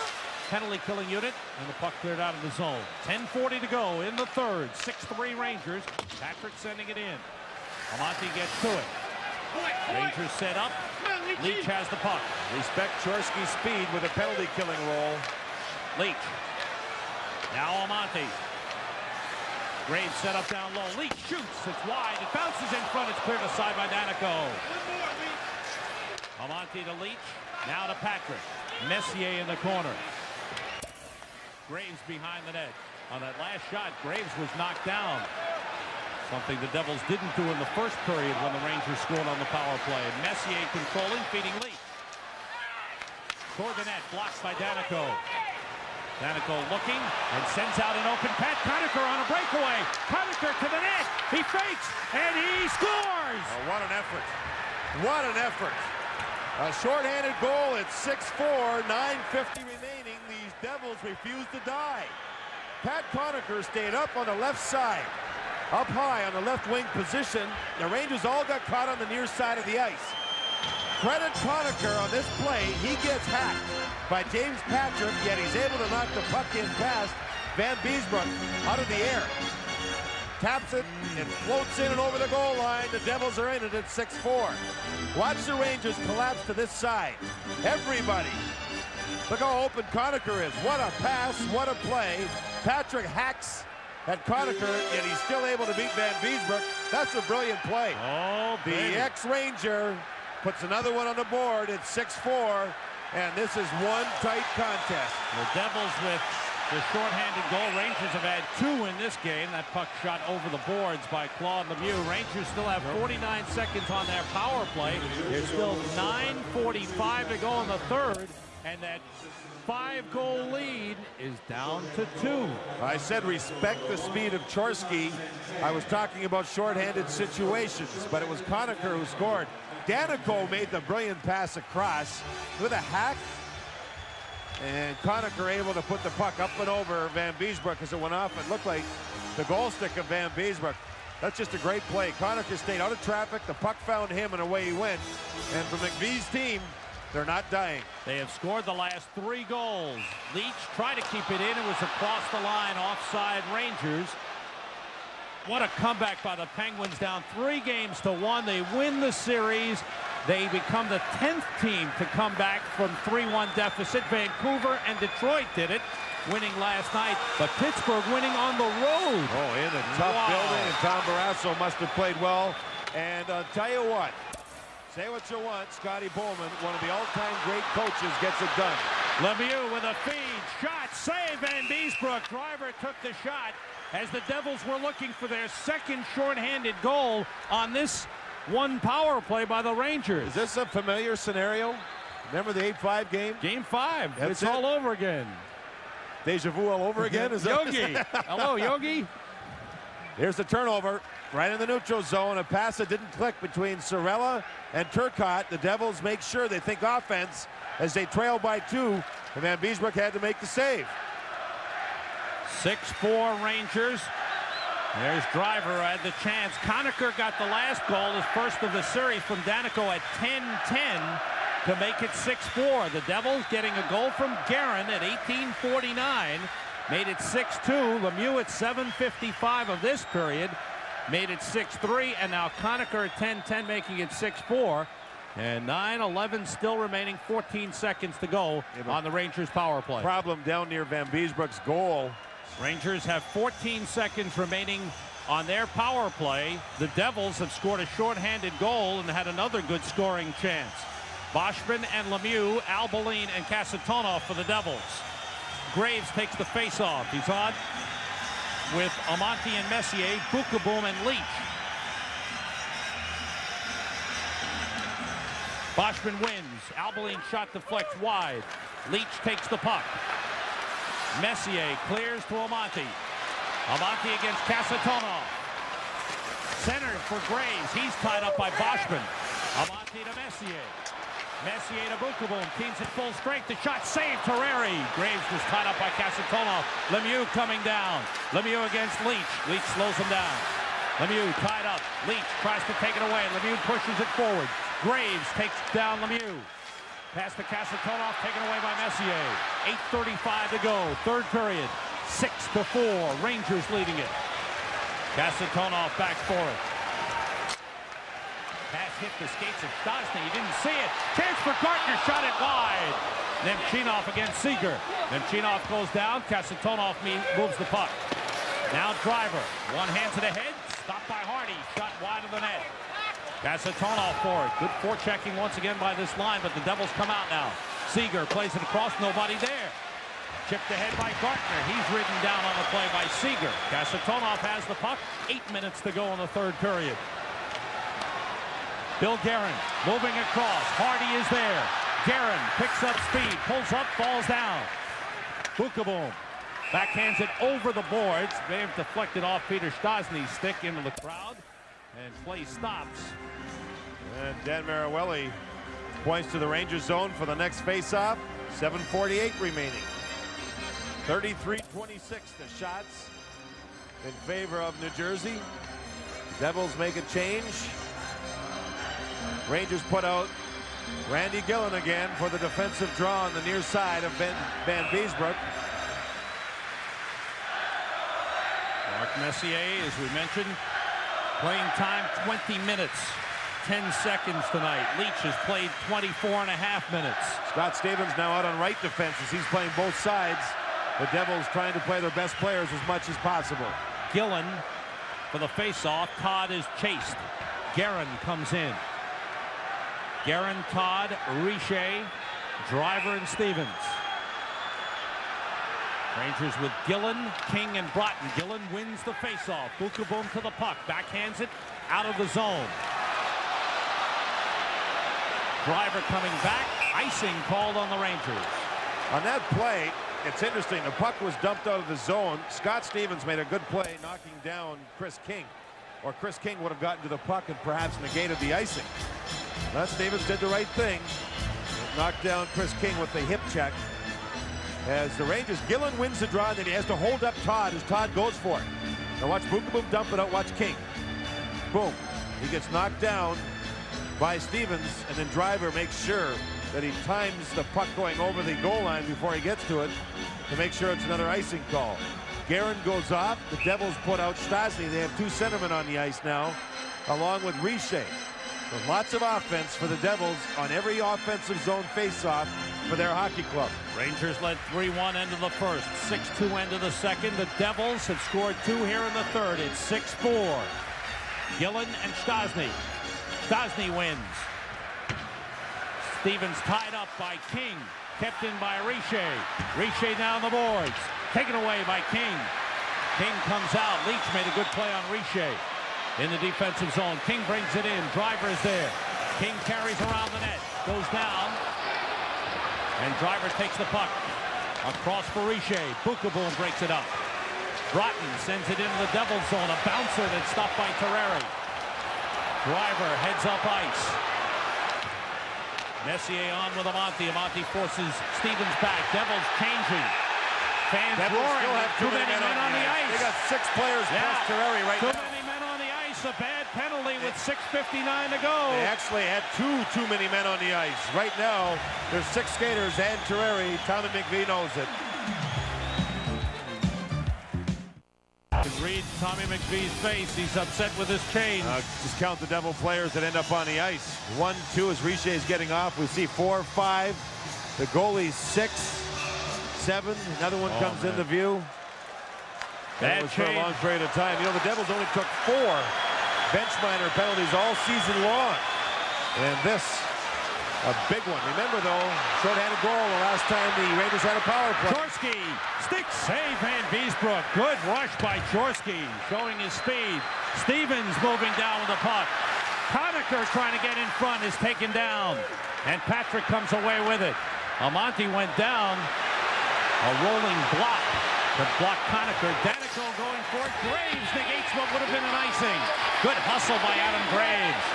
A: penalty-killing unit, and the puck cleared out of the zone. 10:40 to go in the 3rd. 6-3 Rangers. Patrick sending it in. Amonte gets to it. Rangers set up. Leetch has the puck.
B: Respect Chorsky's speed with a penalty-killing role.
A: Leetch. Now Amonte. Graves set up down low. Leetch shoots. It's wide. It bounces in front. It's cleared aside by Danico. Amonte to Leetch. Now to Patrick. Messier in the corner. Graves behind the net. On that last shot, Graves was knocked down. Something the Devils didn't do in the first period when the Rangers scored on the power play. Messier controlling, feeding Leetch. Toward the net, blocked by Danico. Danico looking and sends out an open Pat Conacher on a breakaway. Conacher to the net. He fakes and he scores.
B: Oh, what an effort. What an effort. A shorthanded goal at 6-4, 9:50 remaining. These Devils refuse to die. Pat Conacher stayed up on the left side, up high on the left wing position. The Rangers all got caught on the near side of the ice. Credit Conacher on this play. He gets hacked by James Patrick, yet he's able to knock the puck in past Van Beesbroek out of the air. Taps it and floats in and over the goal line. The Devils are in it at 6-4. Watch the Rangers collapse to this side. Everybody. Look how open Conacher is. What a pass, what a play. Patrick hacks at Conacher, yet he's still able to beat Van Beesbroek. That's a brilliant play.
A: Oh,
B: the ex-Ranger puts another one on the board at 6-4, and this is one tight contest.
A: The Devils with the shorthanded goal. Rangers have had 2 in this game. That puck shot over the boards by Claude Lemieux. Rangers still have 49 seconds on their power play. There's still 9:45 to go in the third, and that 5-goal lead is down to 2.
B: I said respect the speed of Chorsky. I was talking about shorthanded situations, but it was Conacher who scored. Danico made the brilliant pass across with a hack, and Conacher able to put the puck up and over Van Beesbroek as it went off. It looked like the goal stick of Van Beesbroek. That's just a great play. Conacher stayed out of traffic. The puck found him, and away he went. And for McVie's team, they're not dying.
A: They have scored the last 3 goals. Leetch tried to keep it in. It was across the line, offside Rangers. What a comeback by the Penguins, down 3-1. They win the series. They become the 10th team to come back from 3-1 deficit. Vancouver and Detroit did it, winning last night, but Pittsburgh winning on the road.
B: Oh, in a tough building, and Tom Barrasso must have played well. And I'll tell you what, say what you want, Scotty Bowman, one of the all-time great coaches, gets it done.
A: Lemieux with a feed, shot, save, Van Beesbroek. Driver took the shot as the Devils were looking for their second shorthanded goal on this one power play by the Rangers.
B: Is this a familiar scenario? Remember the 8-5 game?
A: Game 5.
B: That's
A: it's
B: it.
A: all over again.
B: Deja vu all over again? Is
A: Yogi. Hello, Yogi.
B: Here's the turnover right in the neutral zone. A pass that didn't click between Sorella and Turcotte. The Devils make sure they think offense as they trail by 2. And Van Beesbroek had to make the save.
A: 6-4 Rangers. There's Driver had the chance. Conacher got the last goal, his first of the series, from Danico at 10-10 to make it 6-4. The Devils getting a goal from Guerin at 18:49. Made it 6-2. Lemieux at 7:55 of this period made it 6-3. And now Conacher at 10-10 making it 6-4. And 9:11 still remaining, 14 seconds to go on the Rangers power play.
B: Problem down near Van Beesbroek's goal.
A: Rangers have 14 seconds remaining on their power play. The Devils have scored a shorthanded goal and had another good scoring chance. Boschman and Lemieux, Albaline and Kasatonov for the Devils. Graves takes the face-off. He's on with Amonte and Messier, Bukaboom and Leetch. Boschman wins. Albaline shot deflects wide. Leetch takes the puck. Messier clears to Amonte. Amonte against Kasatonov. Centered for Graves. He's tied up by Boschman. Amonte to Messier. Messier to Bukaboom. Teams at full strength. The shot saved. Terreri. Graves was tied up by Kasatonov. Lemieux coming down. Lemieux against Leetch. Leetch slows him down. Lemieux tied up. Leetch tries to take it away. Lemieux pushes it forward. Graves takes down Lemieux. Pass to Kasatonov, taken away by Messier. 8:35 to go, third period. 6-4, Rangers leading it. Kasatonov back for it. Pass hit the skates of Stastny. He didn't see it. Chance for Gartner, shot it wide. Nemchinov against Seeger. Nemchinov goes down. Kasatonov moves the puck. Now Driver. One hand to the head. Stopped by Hardy. Shot wide of the net. Kasatonov for it. Good forechecking once again by this line, but the Devils come out now. Seeger plays it across. Nobody there. Chipped ahead by Gartner. He's ridden down on the play by Seager. Kasatonov has the puck. 8 minutes to go in the third period. Bill Guerin moving across. Hardy is there. Guerin picks up speed, pulls up, falls down. Bukaboom backhands it over the boards. May have deflected off Peter Stastny's stick into the crowd. And play stops.
B: And Dan Marawelli points to the Rangers zone for the next faceoff. 7:48 remaining. 33-26 the shots in favor of New Jersey. Devils make a change. Rangers put out Randy Gillen again for the defensive draw on the near side of Van Beesbroek.
A: Mark Messier, as we mentioned, playing time 20 minutes. 10 seconds tonight. Leetch has played 24.5 minutes.
B: Scott Stevens now out on right defense as he's playing both sides. The Devils trying to play their best players as much as possible.
A: Gillen for the faceoff. Todd is chased. Guerin comes in. Guerin, Todd, Richer, Driver, and Stevens. Rangers with Gillen, King, and Broughton. Gillen wins the faceoff. Bukaboom to the puck. Backhands it out of the zone. Driver coming back. Icing called on the Rangers.
B: On that play, it's interesting. The puck was dumped out of the zone. Scott Stevens made a good play knocking down Chris King. Or Chris King would have gotten to the puck and perhaps negated the icing. But Stevens did the right thing. Knocked down Chris King with the hip check. As the Rangers, Gillen wins the draw, and then he has to hold up Todd as Todd goes for it. Now watch Bukaboom dump it out. Watch King. Boom. He gets knocked down by Stevens, and then Driver makes sure that he times the puck going over the goal line before he gets to it to make sure it's another icing call. Guerin goes off. The Devils put out Stastny. They have two centermen on the ice now, along with Richer. So lots of offense for the Devils on every offensive zone faceoff for their hockey club.
A: Rangers led 3-1 into the first, 6-2 into the second. The Devils have scored 2 here in the third. It's 6-4. Gillen and Stastny. Stastny wins. Stevens tied up by King. Kept in by Richer. Richer down the boards. Taken away by King. King comes out. Leetch made a good play on Richer in the defensive zone. King brings it in. Driver is there. King carries around the net. Goes down. And Driver takes the puck. Across for Richer. Bukaboom breaks it up. Broughton sends it into the Devils zone. A bouncer that's stopped by Terreri. Driver heads up ice. Messier on with Amonte. Amonte forces Stevens back. Devils changing. Fans
B: Devils
A: roaring.
B: still have
A: Too many men on the ice.
B: They got 6 players plus Terreri right now.
A: Too many men on the ice. A bad penalty with 6:59 to go.
B: They actually had too many men on the ice. Right now, there's 6 skaters and Terreri. Tommy McVie knows it.
A: You can read Tommy McVie's face. He's upset with his change.
B: Just count the Devil players that end up on the ice. 1, 2 as Richer is getting off. We see 4, 5. The goalie's 6, 7. Another one comes into view. That was for a long period of time. You know, the Devils only took 4 bench minor penalties all season long. And this, a big one. Remember, though, short-handed goal the last time the Rangers had a power play.
A: Chorsky, stick save, Van Beesbroek. Good rush by Chorsky, showing his speed. Stevens moving down with the puck. Conacher trying to get in front is taken down. And Patrick comes away with it. Amonte went down. A rolling block to block Conacher. Danico going for it. Graves negates what would have been an icing. Good hustle by Adam Graves.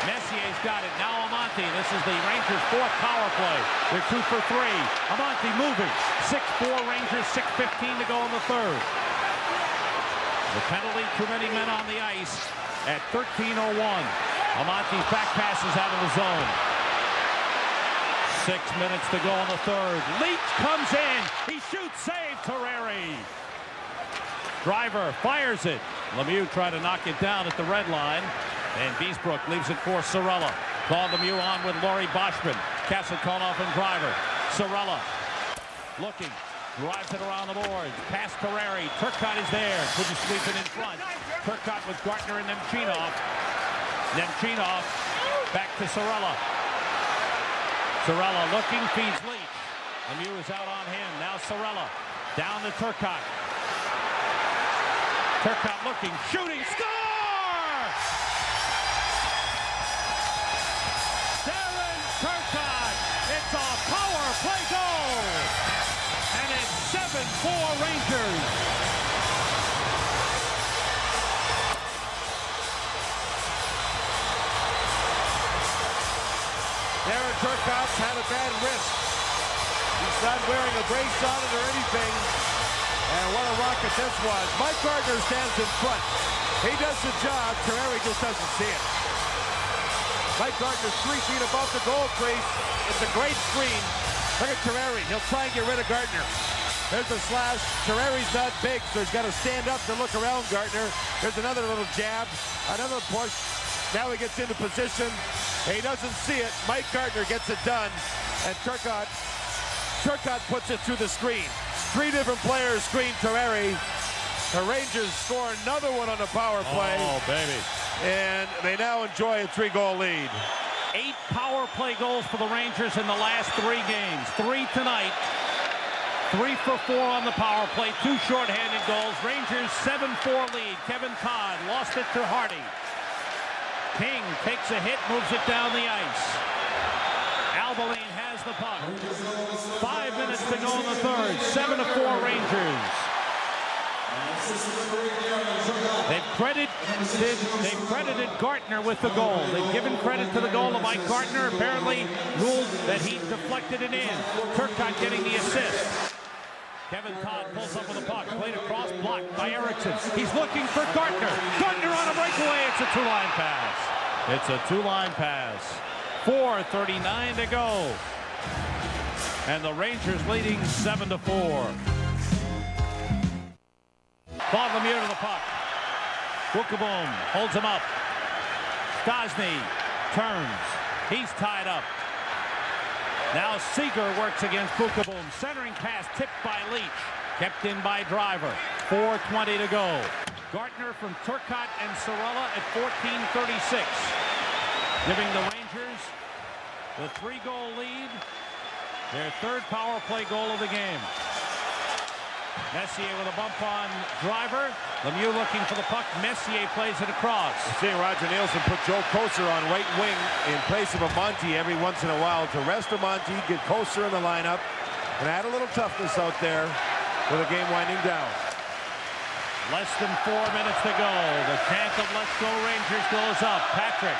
A: Messier's got it. Now Amonte. This is the Rangers' 4th power play. They're 2 for 3. Amonte moving. 6-4 Rangers, 6:15 to go in the third. The penalty, too many men on the ice at 13:01. Amonte's back passes out of the zone. 6 minutes to go in the third. Leetch comes in. He shoots, save, Terreri. Driver fires it. Lemieux tried to knock it down at the red line. And Beesbroek leaves it for Sorella. Claude Lemieux on with Laurie Boschman. Kasatonov and Driver. Sorella looking. Drives it around the boards. Past Terreri. Turcotte is there. Couldn't sweep it in front. Turcotte with Gartner and Nemchinov. Nemchinov back to Sorella. Sorella looking, feeds Leetch. Lemieux is out on him. Now Sorella. Down to Turcotte. Turcotte looking, shooting, score! Turcotte, it's a power play goal, and it's 7-4 Rangers.
B: Turcotte's had a bad wrist. He's not wearing a brace on it or anything, and what a rocket this was. Mike Gardner stands in front. He does the job, Terreri just doesn't see it. Mike Gardner's 3 feet above the goal crease. It's a great screen. Look at Terreri. He'll try and get rid of Gardner. There's a slash. Terreri's not big, so he's got to stand up to look around Gardner. There's another little jab, another push. Now he gets into position. He doesn't see it. Mike Gardner gets it done, and Turcotte puts it through the screen. 3 different players screen Terreri. The Rangers score another one on the power play.
A: Oh, baby.
B: And they now enjoy a 3-goal lead.
A: 8 power play goals for the Rangers in the last 3 games. 3 tonight. 3 for 4 on the power play. 2 shorthanded goals. Rangers 7-4 lead. Kevin Todd lost it to Hardy. King takes a hit, moves it down the ice. Albaline has the puck. 5 minutes to go in the third. 7-4 Rangers. They've credited Gartner with the goal. They've given credit to the goal of Mike Gartner. Apparently ruled that he deflected it in. Turcotte getting the assist. Kevin Todd pulls up with the puck. Played across, blocked by Erickson. He's looking for Gartner. Gartner on a breakaway. It's a 2-line pass. It's a 2-line pass. 4:39 to go. And the Rangers leading 7-4. Claude Lemieux to the puck. Bukaboom holds him up. Stastny turns. He's tied up. Now Seeger works against Bukaboom. Centering pass tipped by Leetch. Kept in by Driver. 4:20 to go. Gartner from Turcotte and Sorella at 14:36. Giving the Rangers the 3-goal lead. Their 3rd power play goal of the game. Messier with a bump on Driver. Lemieux looking for the puck. Messier plays it across.
B: Seeing Roger Nielsen put Joe Kocur on right wing in place of Monty every once in a while to rest Monty, get Kocur in the lineup, and add a little toughness out there with the game winding down.
A: Less than 4 minutes to go. The chant of Let's Go Rangers goes up. Patrick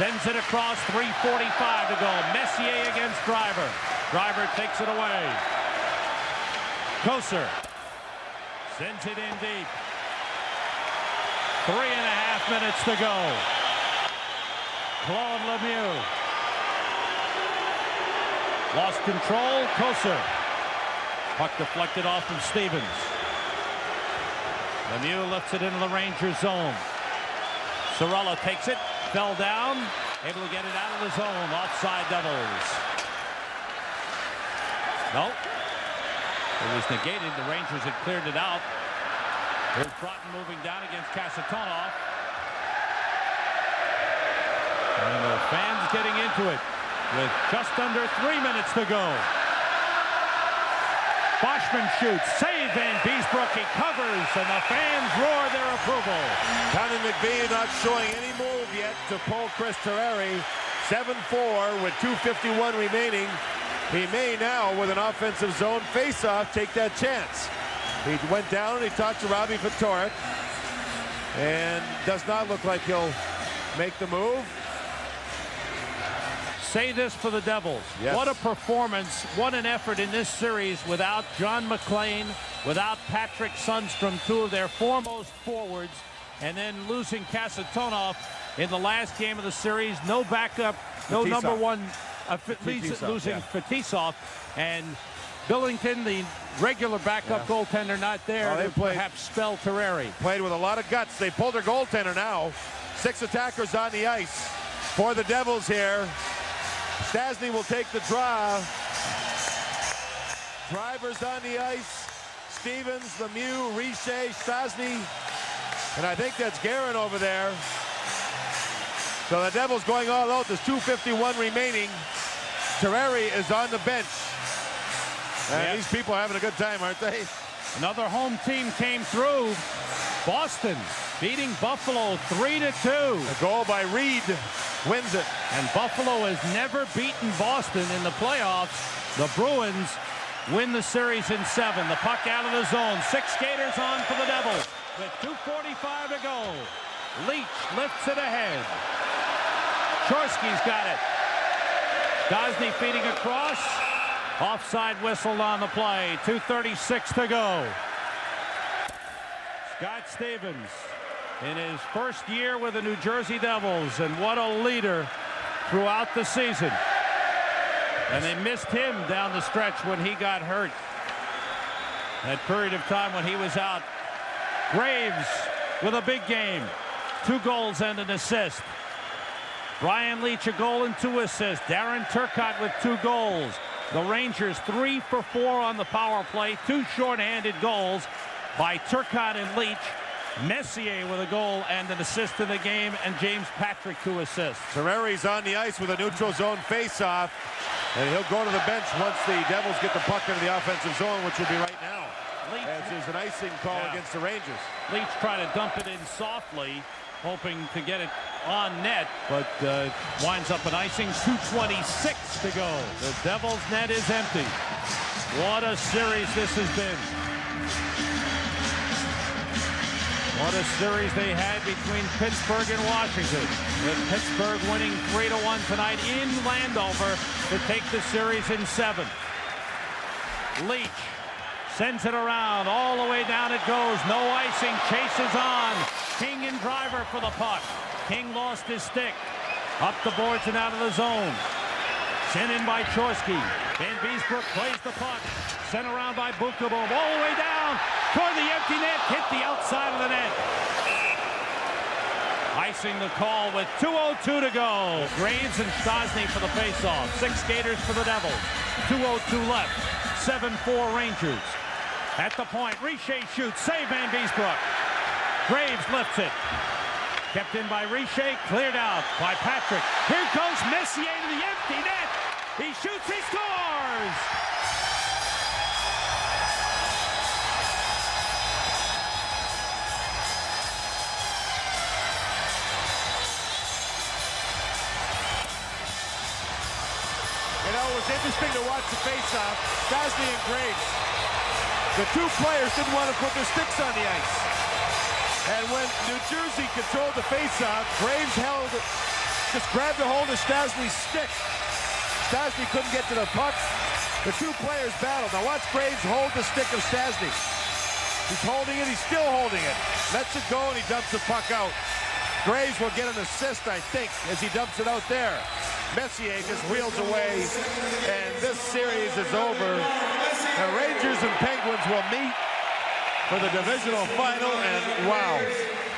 A: sends it across. 3:45 to go. Messier against Driver. Driver takes it away. Kocur sends it in deep. 3.5 minutes to go. Claude Lemieux lost control. Kocur. Puck deflected off from Stevens. Lemieux lifts it into the Rangers zone. Sorella takes it. Fell down. Able to get it out of the zone. Offside Devils. Nope. It was negated. The Rangers had cleared it out. Here's Broughton moving down against Kasatonov. And the fans getting into it with just under 3 minutes to go. Boschman shoots. Save Van Beesbrook. He covers, and the fans roar their approval.
B: Conor McVeigh not showing any move yet to pull Chris Terreri. 7-4 with 2:51 remaining. He may now, with an offensive zone face-off, take that chance. He went down and he talked to Robbie Ftorek, and does not look like he'll make the move.
A: Say this for the Devils.
B: Yes.
A: What a performance, what an effort in this series without John McClain, without Patrick Sundstrom, 2 of their foremost forwards, and then losing Kasatonov in the last game of the series. No backup, no number 1, losing Fetisov, and Billington, the regular backup goaltender, not there.
B: They played,
A: perhaps spell Terreri.
B: Played with a lot of guts. They pulled their goaltender now. 6 attackers on the ice for the Devils here. Stastny will take the draw. Drivers on the ice. Stevens, Lemieux, Richer, Stastny, and I think that's Guerin over there. So the Devils going all out. There's 2:51 remaining. Terreri is on the bench. And these people are having a good time, aren't they?
A: Another home team came through. Boston beating Buffalo 3-2.
B: A goal by Reed wins it.
A: And Buffalo has never beaten Boston in the playoffs. The Bruins win the series in 7. The puck out of the zone. 6 skaters on for the Devils. With 2:45 to go. Leetch lifts it ahead. Chorsky's got it. Gosney feeding across. Offside whistled on the play. 2:36 to go. Scott Stevens in his first year with the New Jersey Devils, and what a leader throughout the season. And they missed him down the stretch when he got hurt. That period of time when he was out. Graves with a big game. 2 goals and an assist. Brian Leetch a goal and 2 assists. Darren Turcotte with 2 goals. The Rangers 3 for 4 on the power play. 2 shorthanded goals by Turcotte and Leetch. Messier with a goal and an assist in the game, and James Patrick 2 assists.
B: Terreri's on the ice with a neutral zone face-off, and he'll go to the bench once the Devils get the puck into the offensive zone, which will be right now.
A: Leetch,
B: as there's an icing call against the Rangers.
A: Leetch trying to dump it in softly, hoping to get it on net, but winds up an icing. 2:26 to go. The Devils' net is empty. What a series this has been. What a series they had between Pittsburgh and Washington. With Pittsburgh winning 3-1 tonight in Landover to take the series in 7. Leetch sends it around. All the way down it goes. No icing. Chases on. King and Driver for the puck. King lost his stick. Up the boards and out of the zone. Sent in by Chorsky. Van Beesbrook plays the puck. Sent around by Bukaboom. All the way down toward the empty net. Hit the outside of the net. Icing the call with 2:02 to go. Graves and Stosny for the faceoff. 6 skaters for the Devils. 2:02 left. 7-4 Rangers. At the point, Richer shoots. Save Van Beesbrook. Graves lifts it. Kept in by Richer. Cleared out by Patrick. Here goes Messier to the empty net. He shoots. He scores.
B: You know, it was interesting to watch the face-off. Stosny and Graves. The 2 players didn't want to put their sticks on the ice. And when New Jersey controlled the face-off, Graves just grabbed a hold of Stosny's stick. Stosny couldn't get to the puck. The 2 players battled. Now watch Graves hold the stick of Stosny. He's holding it. He's still holding it. Lets it go, and he dumps the puck out. Graves will get an assist, I think, as he dumps it out there. Messier just wheels away, and this series is over. The Rangers and Penguins will meet for the divisional final, and wow.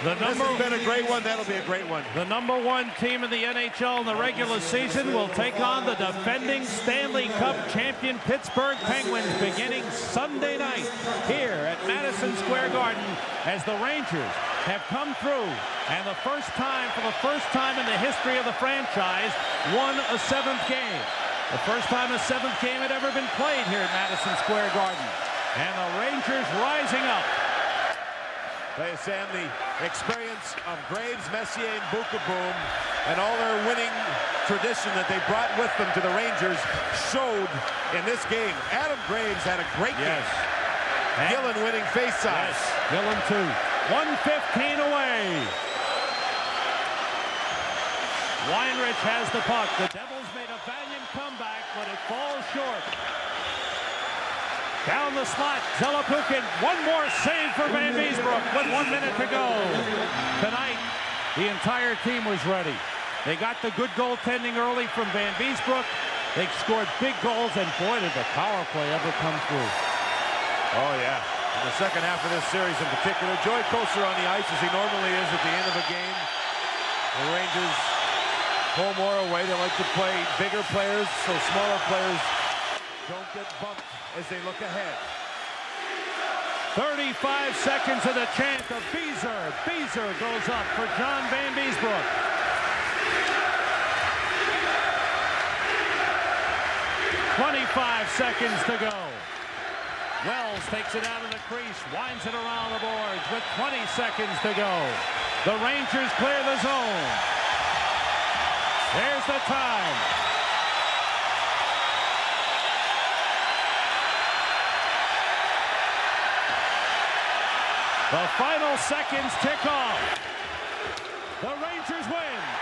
B: This has been a great one. That'll be a great one.
A: The #1 team in the NHL in the regular season will take on the defending Stanley Cup champion Pittsburgh Penguins beginning Sunday night here at Madison Square Garden as the Rangers have come through and for the first time in the history of the franchise, won a 7th game. The first time a 7th game had ever been played here at Madison Square Garden. And the Rangers rising up.
B: Sam, the experience of Graves, Messier, and Bukaboom, and all their winning tradition that they brought with them to the Rangers showed in this game. Adam Graves had a great game. Gillen winning faceoff.
A: Yes, Gillen too. 1:15 away. Weinrich has the puck. The Devils made a valiant comeback, but it falls short. Down the slot, Zelapukin. One more save for Van Beesbrook with 1 minute to go. Tonight, the entire team was ready. They got the good goaltending early from Van Beesbrook. They scored big goals, and boy, did the power play ever come through.
B: Oh, yeah. In the second half of this series in particular, Joey Kocur on the ice as he normally is at the end of a game. The Rangers, home or away, they like to play bigger players so smaller players don't get bumped as they look ahead.
A: 35 seconds of the chant of Beezer. Beezer goes up for John Van Beesbrook. 25 seconds to go. Wells takes it out of the crease, winds it around the boards with 20 seconds to go. The Rangers clear the zone. Here's the time. The final seconds tick off. The Rangers win.